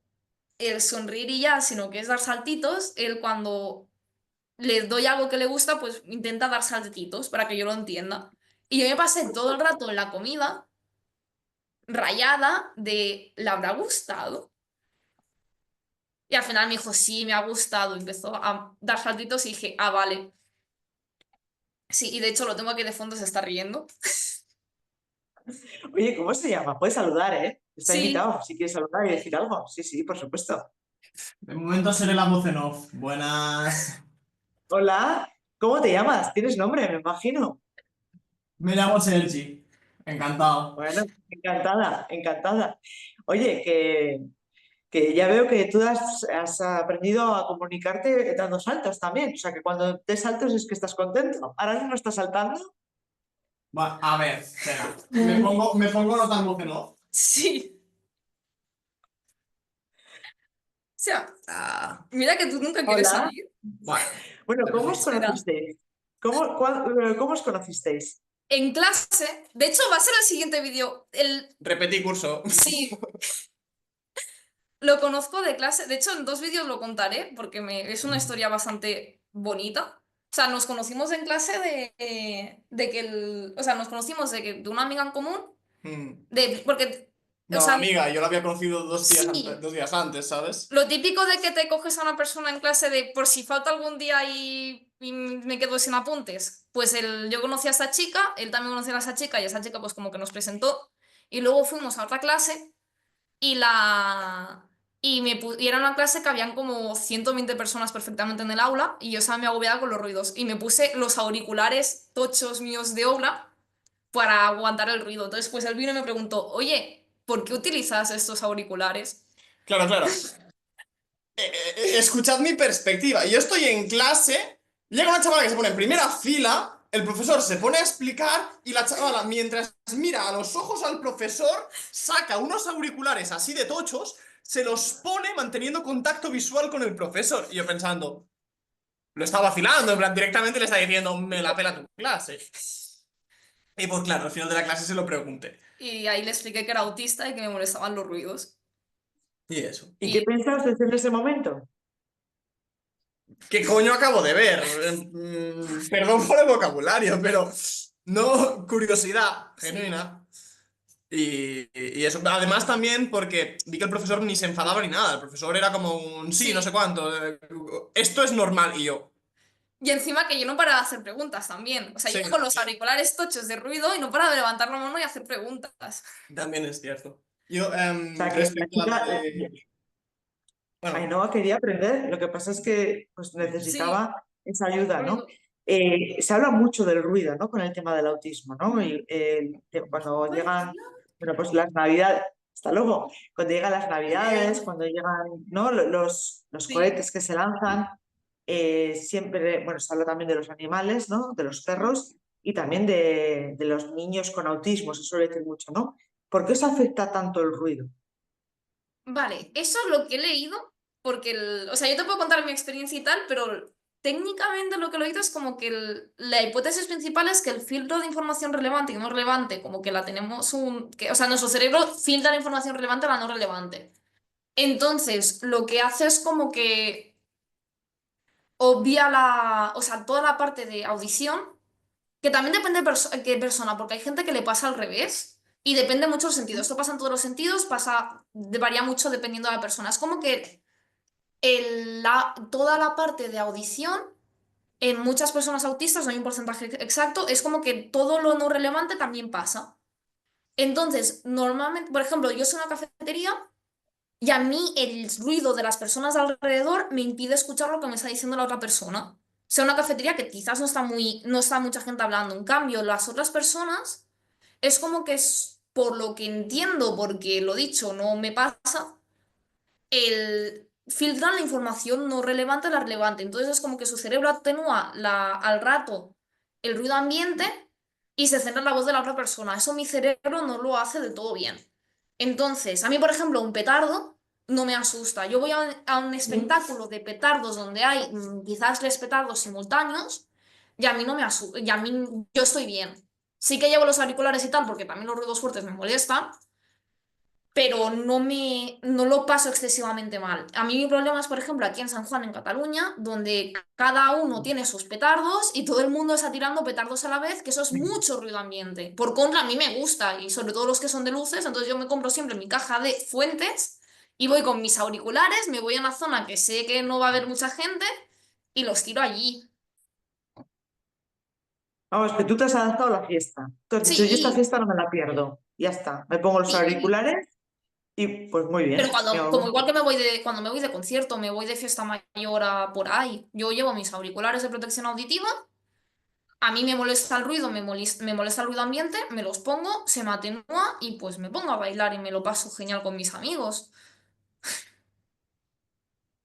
el sonreír y ya, sino que es dar saltitos, él cuando le doy algo que le gusta, pues intenta dar saltitos para que yo lo entienda. Y yo me pasé todo el rato en la comida rayada de, ¿le habrá gustado? Y al final me dijo, sí, me ha gustado. Empezó a dar saltitos y dije, ah, vale. Sí, y de hecho lo tengo aquí de fondo, se está riendo. Oye, ¿cómo se llama? Puedes saludar, ¿eh? Está Sí, invitado, si quieres saludar y decir algo. Sí, sí, por supuesto. De momento seré la voz en off. Buenas. Hola, ¿cómo te llamas? ¿Tienes nombre, me imagino? Me llamo Sergi. Encantado. Bueno, encantada, encantada. Oye, que ya veo que tú has aprendido a comunicarte dando saltos también. O sea, que cuando des saltos es que estás contento. Ahora mismo estás saltando. A ver, espera. Me pongo nota en voz en off. sí. O sea, mira que tú nunca quieres Hola. salir. Bueno, Bueno, ¿cómo os perfecto. Espera. conocisteis? ¿Cómo os conocisteis? En clase, de hecho va a ser el siguiente vídeo. Repetí curso. Sí, lo conozco de clase. De hecho, en dos vídeos lo contaré porque es una historia bastante bonita. O sea, nos conocimos en clase de que o sea, nos conocimos de una amiga en común, Mm. porque, o No, sea, amiga, yo lo había conocido sí, 2 días antes, ¿sabes? lo típico de que te coges a una persona en clase de por si falta algún día y me quedo sin apuntes. Pues yo conocí a esa chica, él también conocía a esa chica y esa chica pues como que nos presentó y luego fuimos a otra clase y la, y era una clase que habían como 120 personas perfectamente en el aula y yo estaba muy agobiada con los ruidos. Y me puse los auriculares tochos míos de obra para aguantar el ruido. Entonces, pues él vino y me preguntó, oye, ¿por qué utilizas estos auriculares? Claro, claro. Escuchad mi perspectiva. Yo estoy en clase, llega una chavala que se pone en primera fila, el profesor se pone a explicar y la chavala, mientras mira a los ojos al profesor, saca unos auriculares así de tochos, se los pone manteniendo contacto visual con el profesor. Y yo pensando, lo está vacilando, en plan, directamente le está diciendo, me la pela tu clase. Y pues claro, al final de la clase se lo pregunté. Y ahí le expliqué que era autista y que me molestaban los ruidos. Y eso. ¿Y qué Y pensaste en ese momento? ¿Qué coño acabo de ver? Perdón por el vocabulario, pero no, curiosidad sí, genuina. Y eso, además también porque vi que el profesor ni se enfadaba ni nada. El profesor era como un sí, no sé sí. cuánto. Esto es normal. Y yo, Y encima que yo no paraba de hacer preguntas también. O sea, yo sí, con los auriculares tochos de ruido y no paraba de levantar la mano y hacer preguntas. también es cierto. Yo, O sea, que la respecto a lo chica, de. Bueno, Ainhoa quería aprender, lo que pasa es que pues, Sí, necesitaba esa ayuda, ¿no? ruido. Se habla mucho del ruido, ¿no? Con el tema del autismo, ¿no? Y, cuando Vaya, llegan, tía. bueno, pues las Navidades, hasta luego, cuando llegan las Navidades, eh, cuando llegan, ¿no? Los Sí. cohetes que se lanzan, siempre, bueno, se habla también de los animales, ¿no? De los perros y también de los niños con autismo, se suele decir mucho, ¿no? ¿Por qué os afecta tanto el ruido? Vale, eso es lo que he leído, porque o sea, yo te puedo contar mi experiencia y tal, pero técnicamente lo que he leído es como que la hipótesis principal es que el filtro de información relevante y no relevante, como que la tenemos o sea, nuestro cerebro filtra la información relevante a la no relevante. Entonces, lo que hace es como que obvia o sea, toda la parte de audición, que también depende de qué persona, porque hay gente que le pasa al revés. Y depende mucho del sentido. Esto pasa en todos los sentidos, varía mucho dependiendo de la persona. Es como que toda la parte de audición en muchas personas autistas, no hay un porcentaje exacto, es como que todo lo no relevante también pasa. Entonces, normalmente, por ejemplo, yo soy una cafetería y a mí el ruido de las personas de alrededor me impide escuchar lo que me está diciendo la otra persona. Sea una cafetería que quizás no está mucha gente hablando. En cambio, las otras personas es como que es, por lo que entiendo, porque lo dicho, no me pasa, filtran la información no relevante a la relevante. Entonces es como que su cerebro atenúa al rato el ruido ambiente y se centra en la voz de la otra persona. Eso mi cerebro no lo hace del todo bien. Entonces, a mí, por ejemplo, un petardo no me asusta. Yo voy a un espectáculo de petardos donde hay quizás 3 petardos simultáneos y a mí no me asusta, y a mí yo estoy bien. Sí que llevo los auriculares y tal porque también los ruidos fuertes me molestan, pero no lo paso excesivamente mal. A mí mi problema es, por ejemplo, aquí en San Juan, en Cataluña, donde cada uno tiene sus petardos y todo el mundo está tirando petardos a la vez, que eso es mucho ruido ambiente. Por contra, a mí me gusta, y sobre todo los que son de luces, entonces yo me compro siempre mi caja de fuentes y voy con mis auriculares, me voy a una zona que sé que no va a haber mucha gente y los tiro allí. Vamos, que tú te has adaptado a la fiesta. Tú has dicho, yo esta Sí, fiesta no me la pierdo. Ya está. Me pongo los sí. auriculares y pues muy Pero bien. como igual que cuando me voy de concierto, me voy de fiesta mayor a por ahí, yo llevo mis auriculares de protección auditiva, a mí me molesta el ruido, me molesta el ruido ambiente, me los pongo, se me atenúa y pues me pongo a bailar y me lo paso genial con mis amigos.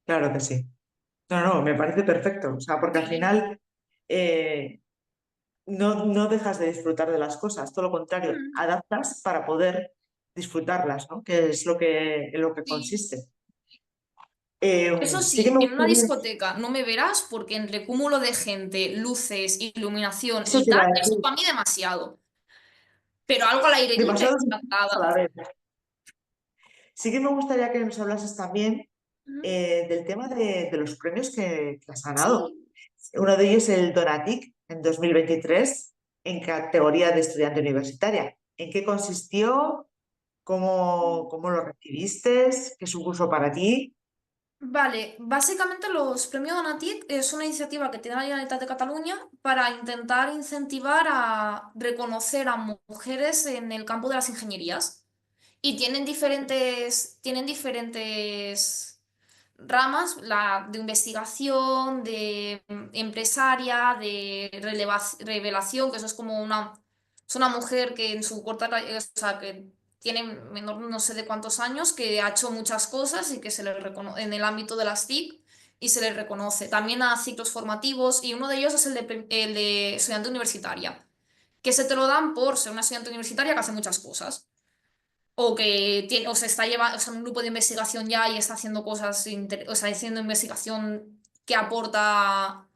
Claro que sí. No, no, me parece perfecto. O sea, porque al Sí. final eh, no dejas de disfrutar de las cosas. Todo lo contrario, Mm. adaptas para poder disfrutarlas, ¿no? Que es lo que Sí. consiste. Eso Sí que sí, me en una gustaría, discoteca no me verás porque entre cúmulo de gente, luces, iluminación eso y te iba tal, a eso decir, para mí demasiado. Pero algo al aire libre, demasiados a encantada. la vez. Sí que me gustaría que nos hablases también Ujú. del tema de los premios que has ganado. Sí. Uno de ellos el Donatic en 2023 en categoría de estudiante universitaria. ¿En qué consistió? ¿Cómo lo recibiste? ¿Qué supuso para ti? Vale, básicamente los premios Donatic es una iniciativa que tiene la Generalitat de Cataluña para intentar incentivar a reconocer a mujeres en el campo de las ingenierías. Y tienen diferentes ramas, la de investigación, de empresaria, de revelación, que eso es como es una mujer que en su o sea, que tiene menor no sé de cuántos años, que ha hecho muchas cosas y que se le reconoce en el ámbito de las TIC y se le reconoce. También a ciclos formativos y uno de ellos es el de estudiante universitaria, que se te lo dan por ser una estudiante universitaria que hace muchas cosas. O que tiene, o se está llevando, o sea, un grupo de investigación ya y está haciendo cosas, o sea, haciendo investigación que aporta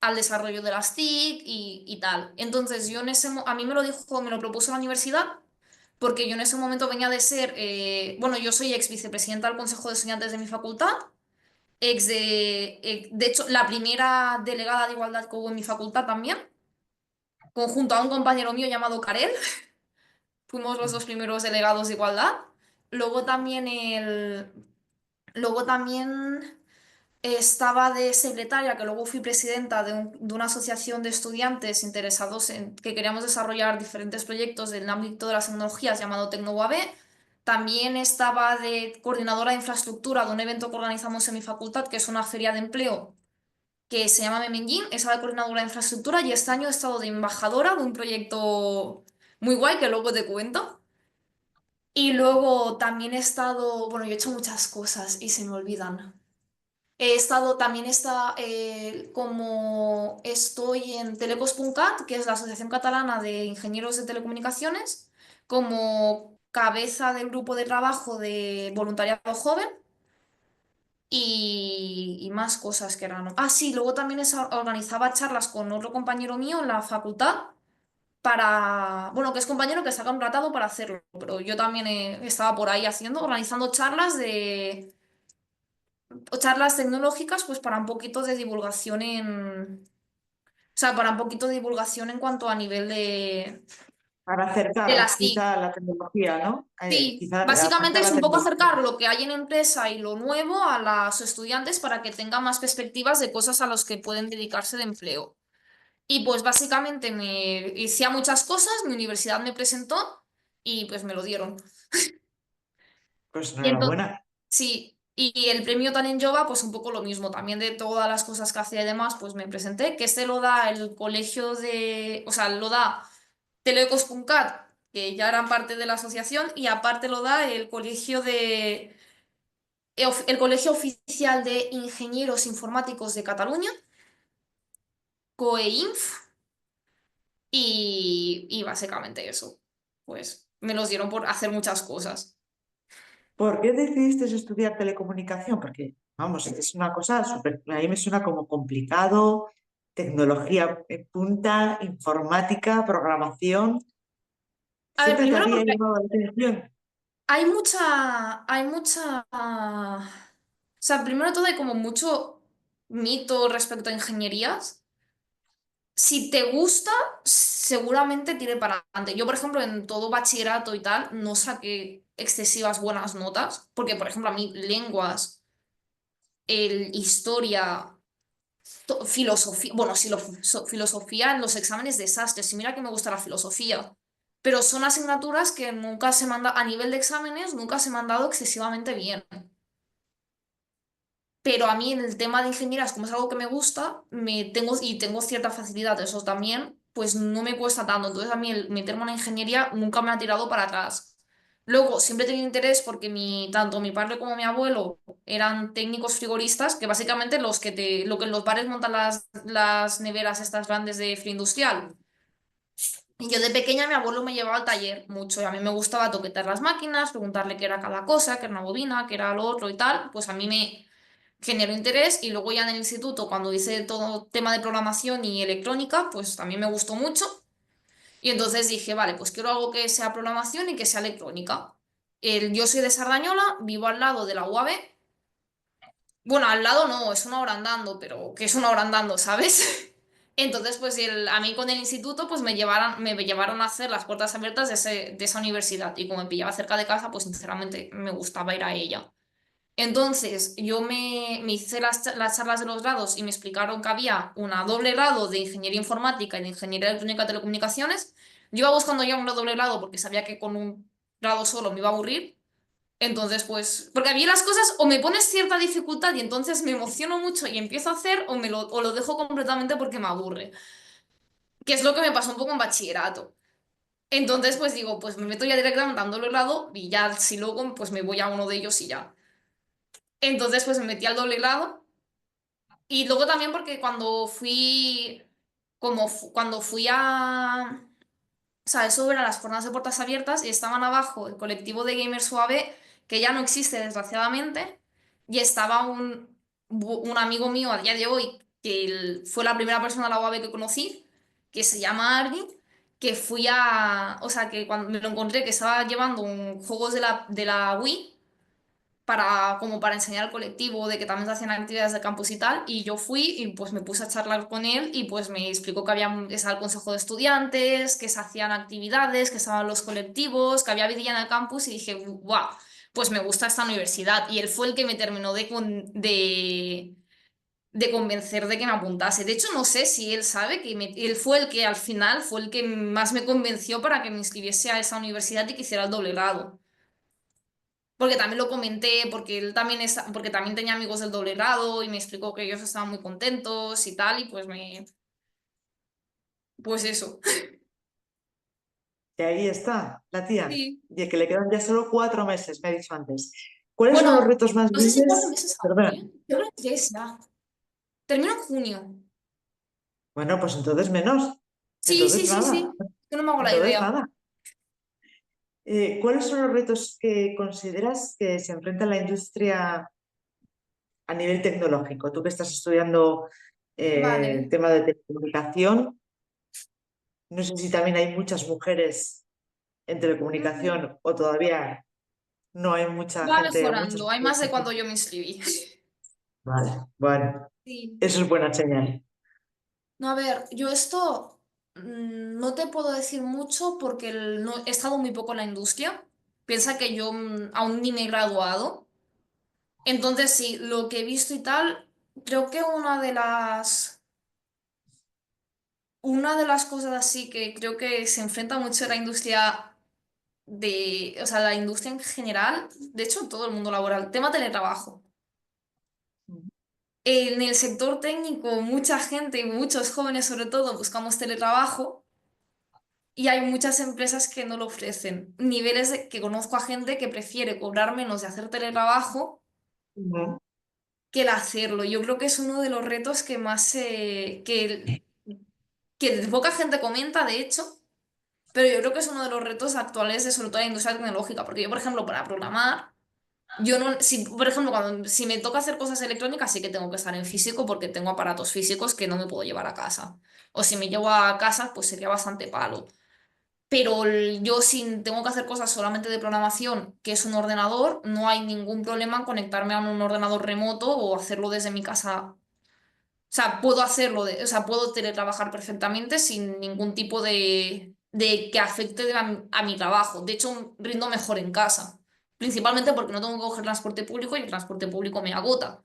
al desarrollo de las TIC y tal. Entonces, a mí me lo propuso la universidad, porque yo en ese momento venía de ser, bueno, yo soy ex vicepresidenta del Consejo de Estudiantes de mi facultad, de hecho, la primera delegada de igualdad que hubo en mi facultad también, conjunto a un compañero mío llamado Karel. Fuimos los dos primeros delegados de igualdad. Luego también luego también estaba de secretaria, que luego fui presidenta de una asociación de estudiantes interesados en que queríamos desarrollar diferentes proyectos del ámbito de las tecnologías llamado TecnoUAB. También estaba de coordinadora de infraestructura de un evento que organizamos en mi facultad, que es una feria de empleo que se llama Memengin. Estaba de coordinadora de infraestructura y este año he estado de embajadora de un proyecto muy guay que luego te cuento. Y luego también he estado, bueno, yo he hecho muchas cosas y se me olvidan. También como estoy en Telecos.cat, que es la Asociación Catalana de Ingenieros de Telecomunicaciones, como cabeza del grupo de trabajo de voluntariado joven y más cosas que eran. Ah, sí, luego también organizaba charlas con otro compañero mío en la facultad bueno, que es compañero que se ha contratado para hacerlo, pero yo también estaba por ahí organizando charlas tecnológicas, pues para un poquito de divulgación o sea, para un poquito de divulgación en cuanto a nivel Para de acercar las TIC. quizá la tecnología, ¿no? Sí, Quizá básicamente acercar es la un poco tecnología. acercar lo que hay en empresa y lo nuevo a los estudiantes para que tengan más perspectivas de cosas a las que pueden dedicarse de empleo. Y pues básicamente me hice a muchas cosas, mi universidad me presentó y pues me lo dieron. Pues Y entonces, enhorabuena. sí, y el premio Talent Jova, pues un poco lo mismo, también de todas las cosas que hacía y demás, pues me presenté, que este lo da el colegio o sea, lo da Telecos.cat, que ya eran parte de la asociación, y aparte lo da el Colegio Oficial de Ingenieros Informáticos de Cataluña, COEINF, y básicamente eso, pues me los dieron por hacer muchas cosas. ¿Por qué decidiste estudiar telecomunicación? Porque, vamos, es una cosa súper, a mí me suena como complicado, tecnología en punta, informática, programación. A ver, ¿Siempre te primero había porque llamado la atención? o sea, primero de todo hay como mucho mito respecto a ingenierías. Si te gusta, seguramente tire para adelante. Yo, por ejemplo, en todo bachillerato y tal, no saqué excesivas buenas notas, porque, por ejemplo, a mí lenguas, historia, filosofía, bueno, sí, filosofía en los exámenes desastres, y mira que me gusta la filosofía, pero son asignaturas que nunca se me han dado, a nivel de exámenes, nunca se me han dado excesivamente bien. Pero a mí en el tema de ingenierías, como es algo que me gusta, tengo cierta facilidad de eso también, pues no me cuesta tanto. Entonces a mí el meterme en una ingeniería nunca me ha tirado para atrás. Luego, siempre he tenido interés porque tanto mi padre como mi abuelo eran técnicos frigoristas, que básicamente lo que en los bares montan las neveras estas grandes de frío industrial. Y yo de pequeña mi abuelo me llevaba al taller mucho y a mí me gustaba toquetear las máquinas, preguntarle qué era cada cosa, qué era una bobina, qué era lo otro y tal. Pues a mí me generó interés y luego ya en el instituto, cuando hice todo tema de programación y electrónica, pues también me gustó mucho. Y entonces dije, vale, pues quiero algo que sea programación y que sea electrónica. Yo soy de Sardañola, vivo al lado de la UAB. Bueno, al lado no, es una hora andando, pero ¿qué es una hora andando, sabes? Entonces, pues a mí con el instituto, pues me llevaron a hacer las puertas abiertas de esa universidad. Y como me pillaba cerca de casa, pues sinceramente me gustaba ir a ella. Entonces, yo me hice las charlas de los grados y me explicaron que había una doble grado de ingeniería informática y de ingeniería electrónica de telecomunicaciones. Yo iba buscando ya un doble grado porque sabía que con grado solo me iba a aburrir. Entonces, pues, porque a mí las cosas o me pones cierta dificultad y entonces me emociono mucho y empiezo a hacer o lo dejo completamente porque me aburre, que es lo que me pasó un poco en bachillerato. Entonces, pues digo, pues me meto ya directamente a un doble grado y ya si luego, pues me voy a uno de ellos y ya. Entonces, pues me metí al doble grado y luego también porque cuando fui a, o sea, eso era las jornadas de puertas abiertas y estaban abajo el colectivo de gamers UAB, que ya no existe desgraciadamente, y estaba un amigo mío a día de hoy, que fue la primera persona de la UAB que conocí, que se llama Arvin, que o sea, que cuando me lo encontré que estaba llevando un juegos de la Wii como para enseñar al colectivo de que también se hacían actividades de campus y tal, y yo fui y pues me puse a charlar con él y pues me explicó que que estaba el consejo de estudiantes, que se hacían actividades, que estaban los colectivos, que había vida en el campus y dije, guau, pues me gusta esta universidad y él fue el que me terminó de convencer de que me apuntase. De hecho, no sé si él sabe que él fue el que al final fue el que más me convenció para que me inscribiese a esa universidad y que hiciera el doble grado. Porque también lo comenté, porque él también porque también tenía amigos del doble grado y me explicó que ellos estaban muy contentos y tal, y pues eso. Y ahí está, la tía. Sí. Y que le quedan ya solo 4 meses, me he dicho antes. ¿Cuáles son los Bueno, retos más no sé si 4 grandes? meses aún, Perdona. ¿eh? Yo creo que 3 ya. Termino en junio. Bueno, pues entonces menos. Sí, sí, Entonces sí, nada. sí. Yo no me hago la Entonces idea. nada. ¿Cuáles son los retos que consideras que se enfrenta la industria a nivel tecnológico? Tú que estás estudiando Vale. tema de telecomunicación, no sé si también hay muchas mujeres en Mm, telecomunicación o todavía no hay mucha Va gente o muchas mejorando. Hay más de mujeres. cuando yo me inscribí. Vale, bueno, Sí. eso es buena señal. No, a ver, yo esto no te puedo decir mucho porque no, he estado muy poco en la industria. Piensa que yo aún ni me he graduado. Entonces, sí, lo que he visto y tal, creo que una de las cosas así que creo que se enfrenta mucho a la industria o sea, la industria en general, de hecho, todo el mundo laboral, tema teletrabajo. En el sector técnico, mucha gente y muchos jóvenes sobre todo buscamos teletrabajo y hay muchas empresas que no lo ofrecen. Que conozco a gente que prefiere cobrar menos de hacer teletrabajo Ujú. que el hacerlo. Yo creo que es uno de los retos que más que poca gente comenta, de hecho, pero yo creo que es uno de los retos actuales de sobre todo la industria tecnológica, porque yo, por ejemplo, para programar, yo no, si, por ejemplo, si me toca hacer cosas electrónicas, sí que tengo que estar en físico porque tengo aparatos físicos que no me puedo llevar a casa. O si me llevo a casa, pues sería bastante palo. Pero yo si tengo que hacer cosas solamente de programación, que es un ordenador, no hay ningún problema en conectarme a un ordenador remoto o hacerlo desde mi casa. O sea, puedo hacerlo, o sea, puedo teletrabajar perfectamente sin ningún tipo de que afecte a mi trabajo. De hecho, rindo mejor en casa, principalmente porque no tengo que coger transporte público y el transporte público me agota.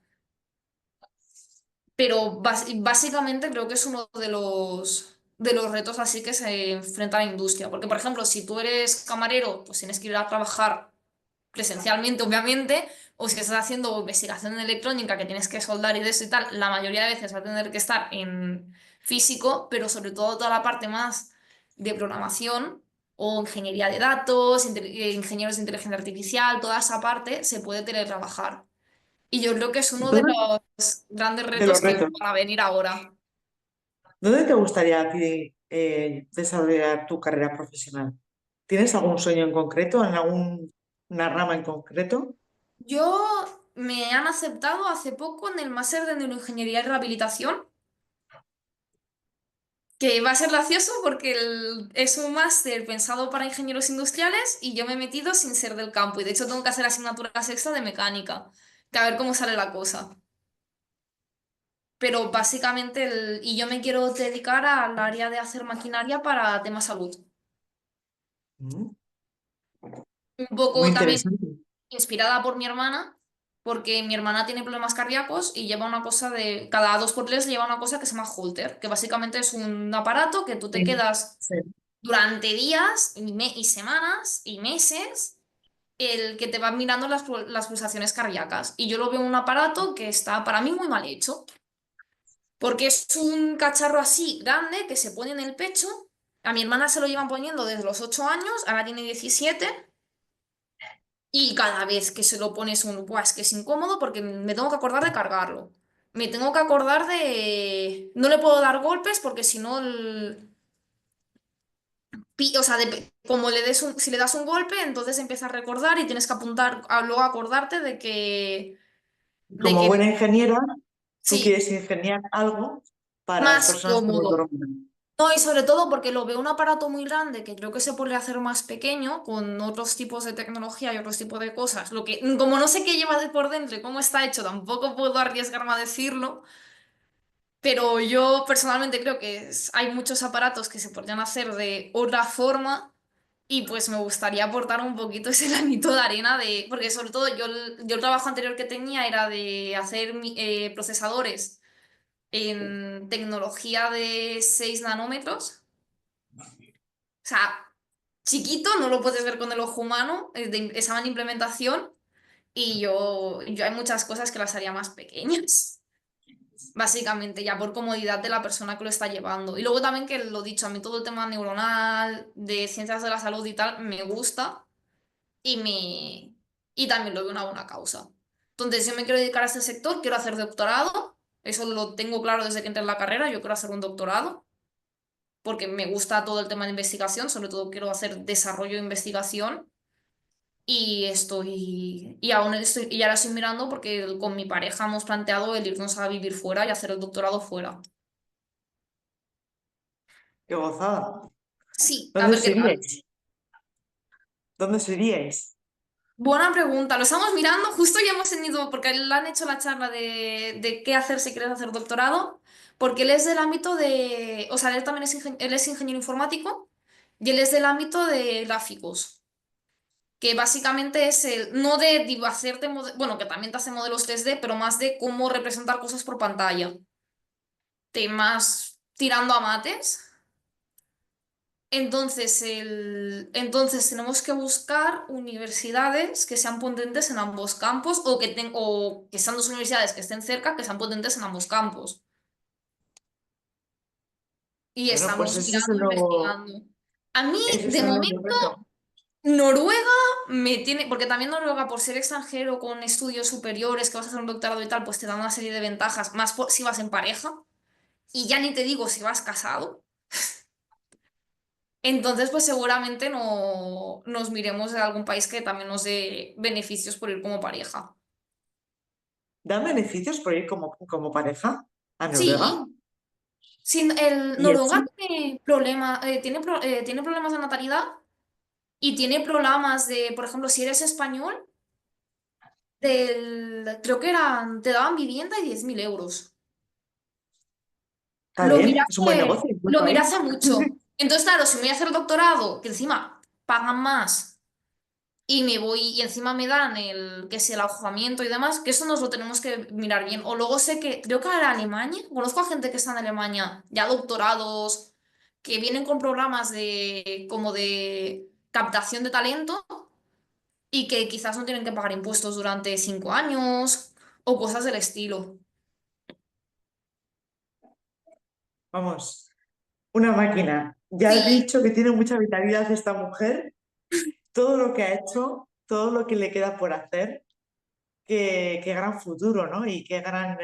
Pero básicamente creo que es uno de los retos así que se enfrenta a la industria. Porque, por ejemplo, si tú eres camarero, pues tienes que ir a trabajar presencialmente, obviamente, o si estás haciendo investigación en electrónica que tienes que soldar y de eso y tal, la mayoría de veces va a tener que estar en físico, pero sobre todo toda la parte más de programación o ingeniería de datos, ingenieros de inteligencia artificial, toda esa parte se puede teletrabajar. Y yo creo que es uno de ¿Dónde, los grandes de retos los que retos? van a venir ahora. ¿Dónde te gustaría a ti desarrollar tu carrera profesional? ¿Tienes algún sueño en concreto, en alguna rama en concreto? Me han aceptado hace poco en el máster de neuroingeniería y rehabilitación, que va a ser gracioso porque es un máster pensado para ingenieros industriales y yo me he metido sin ser del campo y de hecho tengo que hacer asignaturas extra de mecánica, que a ver cómo sale la cosa. Pero básicamente, y yo me quiero dedicar al área de hacer maquinaria para temas salud. Mm, Un muy poco también interesante. inspirada por mi hermana, porque mi hermana tiene problemas cardíacos y lleva una cosa cada 2 por 3 lleva una cosa que se llama Holter, que básicamente es un aparato que tú te Sí, quedas sí. durante días y semanas y meses el que te va mirando las pulsaciones cardíacas. Y yo lo veo en un aparato que está para mí muy mal hecho, porque es un cacharro así grande que se pone en el pecho. A mi hermana se lo llevan poniendo desde los 8 años, ahora tiene 17. Y cada vez que se lo pones Buah, es que es incómodo porque me tengo que acordar de cargarlo. Me tengo que acordar de... No le puedo dar golpes porque si no... O sea, como si le das un golpe, entonces empieza a recordar y tienes que apuntar, luego acordarte de que... De Como buena que ingeniera, tú sí, quieres ingeniar algo para las más personas con cómodo. autorregulación. No, y sobre todo porque lo veo un aparato muy grande que creo que se podría hacer más pequeño con otros tipos de tecnología y otros tipos de cosas. Lo que, como no sé qué lleva de por dentro y cómo está hecho, tampoco puedo arriesgarme a decirlo. Pero yo personalmente creo que hay muchos aparatos que se podrían hacer de otra forma y pues me gustaría aportar un poquito ese granito de arena de, porque sobre todo yo el trabajo anterior que tenía era de hacer procesadores en tecnología de 6 nanómetros. O sea, chiquito, no lo puedes ver con el ojo humano, esa implementación, y yo hay muchas cosas que las haría más pequeñas, básicamente, ya por comodidad de la persona que lo está llevando. Y luego también que lo dicho, a mí todo el tema neuronal, de ciencias de la salud y tal, me gusta y también lo veo una buena causa. Entonces, yo me quiero dedicar a este sector, quiero hacer doctorado, eso lo tengo claro desde que entré en la carrera, yo quiero hacer un doctorado porque me gusta todo el tema de investigación, sobre todo quiero hacer desarrollo de investigación y ahora estoy mirando porque con mi pareja hemos planteado el irnos a vivir fuera y hacer el doctorado fuera. ¡Qué gozada! Sí, a ¿Dónde ver os qué tal. iríais? ¿Dónde os iríais? Buena pregunta, lo estamos mirando, justo ya hemos tenido, porque le han hecho la charla de qué hacer si quieres hacer doctorado, porque él es del ámbito de, o sea, él también él es ingeniero informático y él es del ámbito de gráficos. Que básicamente es no de hacerte, bueno, que también te hace modelos 3D, pero más de cómo representar cosas por pantalla. Temas tirando a mates. Entonces tenemos que buscar universidades que sean potentes en ambos campos o que sean dos universidades que estén cerca, que sean potentes en ambos campos. Y Bueno, pues estamos mirando, investigando. A mí, ese es de el nuevo momento, reto. Noruega me tiene, porque también Noruega, por ser extranjero con estudios superiores, que vas a hacer un doctorado y tal, pues te da una serie de ventajas, más si vas en pareja, y ya ni te digo si vas casado. Entonces, pues seguramente no nos miremos de algún país que también nos dé beneficios por ir como pareja. ¿Dan beneficios por ir como pareja a Noruega? Sí, sin el ¿Y eso? Noruega tiene problemas de natalidad y tiene problemas de, por ejemplo, si eres español, creo que te daban vivienda y 10.000 euros. Está bien, es un buen negocio Lo incluso miré ahí. hace mucho. Entonces, claro, si me voy a hacer doctorado, que encima pagan más y me voy y encima me dan que si el alojamiento y demás, que eso nos lo tenemos que mirar bien. O luego sé que, creo que ahora Alemania, conozco a gente que está en Alemania, ya doctorados, que vienen con programas como de captación de talento y que quizás no tienen que pagar impuestos durante 5 años o cosas del estilo. Vamos, una máquina. Ya has Sí, dicho que tiene mucha vitalidad esta mujer, todo lo que ha hecho, todo lo que le queda por hacer. Qué gran futuro, ¿no? Y qué gran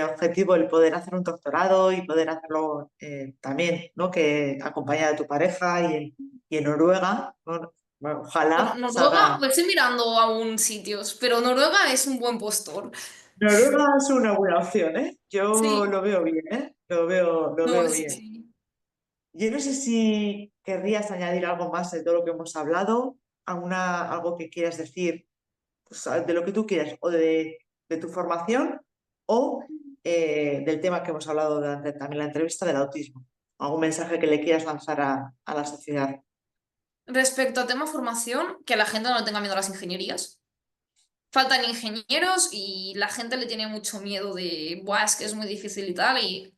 objetivo el poder hacer un doctorado y poder hacerlo también, ¿no? Que acompañada de tu pareja y en Noruega, ¿no? Bueno, bueno, ojalá Noruega, salga. pues estoy mirando aún sitios, pero Noruega es un buen postor. Noruega es una buena opción, ¿eh? Yo Sí, lo veo bien, ¿eh? Lo no, veo sí, bien. sí. Yo no sé si querrías añadir algo más de todo lo que hemos hablado, algo que quieras decir pues, de lo que tú quieras, o de tu formación, o del tema que hemos hablado durante también la entrevista del autismo. ¿Algún mensaje que le quieras lanzar a la sociedad? Respecto a tema formación, que la gente no le tenga miedo a las ingenierías. Faltan ingenieros y la gente le tiene mucho miedo de, Buah, es que es muy difícil y tal. Y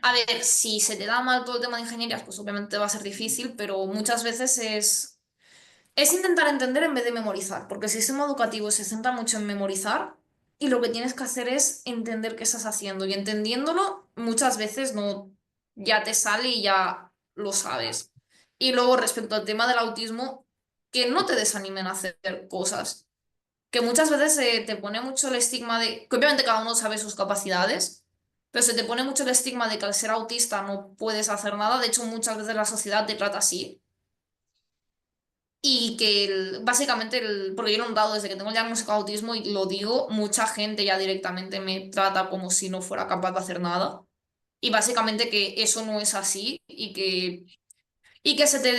A ver, si se te da mal todo el tema de ingenierías, pues obviamente va a ser difícil, pero muchas veces es intentar entender en vez de memorizar, porque el sistema educativo se centra mucho en memorizar y lo que tienes que hacer es entender qué estás haciendo y entendiéndolo muchas veces no ya te sale y ya lo sabes. Y luego respecto al tema del autismo, que no te desanimen a hacer cosas, que muchas veces se te pone mucho el estigma de, que obviamente cada uno sabe sus capacidades, pero se te pone mucho el estigma de que al ser autista no puedes hacer nada, de hecho muchas veces la sociedad te trata así. Y que básicamente, porque yo lo he notado desde que tengo el diagnóstico de autismo y lo digo, mucha gente ya directamente me trata como si no fuera capaz de hacer nada. Y básicamente que eso no es así y que se te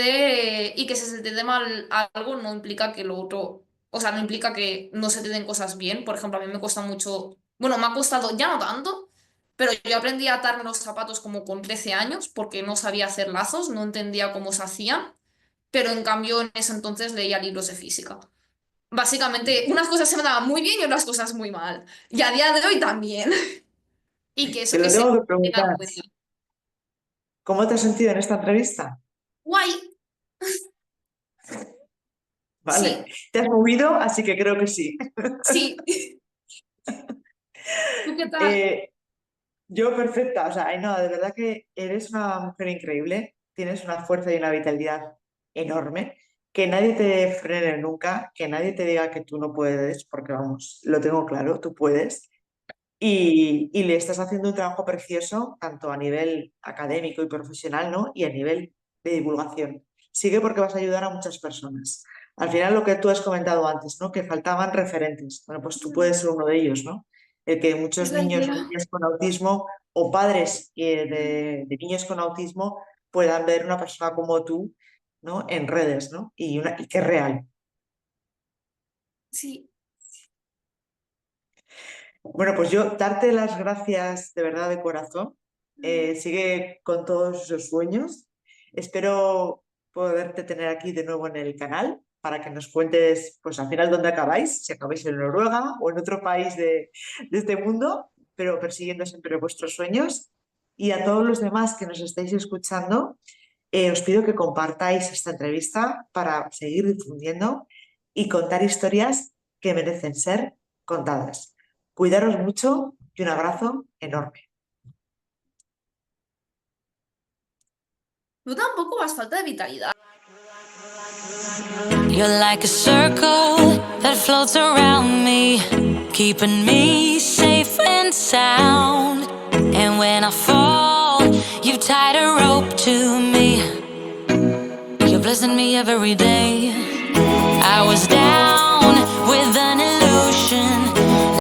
dé mal algo no implica que lo otro, o sea, no implica que no se te den cosas bien. Por ejemplo, a mí me cuesta mucho, bueno, me ha costado, ya no tanto, pero yo aprendí a atarme los zapatos como con 13 años porque no sabía hacer lazos, no entendía cómo se hacían, pero en cambio en ese entonces leía libros de física. Básicamente, unas cosas se me daban muy bien y otras cosas muy mal. Y a día de hoy también. Y que Te eso lo que se tengo que tenga en preguntar. cuenta. ¿Cómo te has sentido en esta entrevista? Guay, Vale, sí, te has movido, así que creo que sí. sí. ¿Tú qué tal? Eh, yo perfecta, o sea, Ainhoa, de verdad que eres una mujer increíble, tienes una fuerza y una vitalidad enorme, que nadie te frene nunca, que nadie te diga que tú no puedes, porque vamos, lo tengo claro, tú puedes. Y le estás haciendo un trabajo precioso, tanto a nivel académico y profesional, ¿no? Y a nivel de divulgación. Sigue porque vas a ayudar a muchas personas. Al final, lo que tú has comentado antes, ¿no? Que faltaban referentes. Bueno, pues tú puedes ser uno de ellos, ¿no? El que Es muchos la niños o idea. niñas con autismo o padres de niños con autismo puedan ver una persona como tú, ¿no? En redes, ¿no? Y que es real. Sí. Bueno, pues yo darte las gracias de verdad de corazón. Sigue con todos esos sueños. Espero poderte tener aquí de nuevo en el canal para que nos cuentes, pues al final, dónde acabáis, si acabáis en Noruega o en otro país de este mundo, pero persiguiendo siempre vuestros sueños. Y a todos los demás que nos estáis escuchando, os pido que compartáis esta entrevista para seguir difundiendo y contar historias que merecen ser contadas. Cuidaros mucho y un abrazo enorme. Tú tampoco vas falta de vitalidad. You're like a circle that floats around me, keeping me safe and sound. And when I fall, you've tied a rope to me. You're blessing me every day. I was down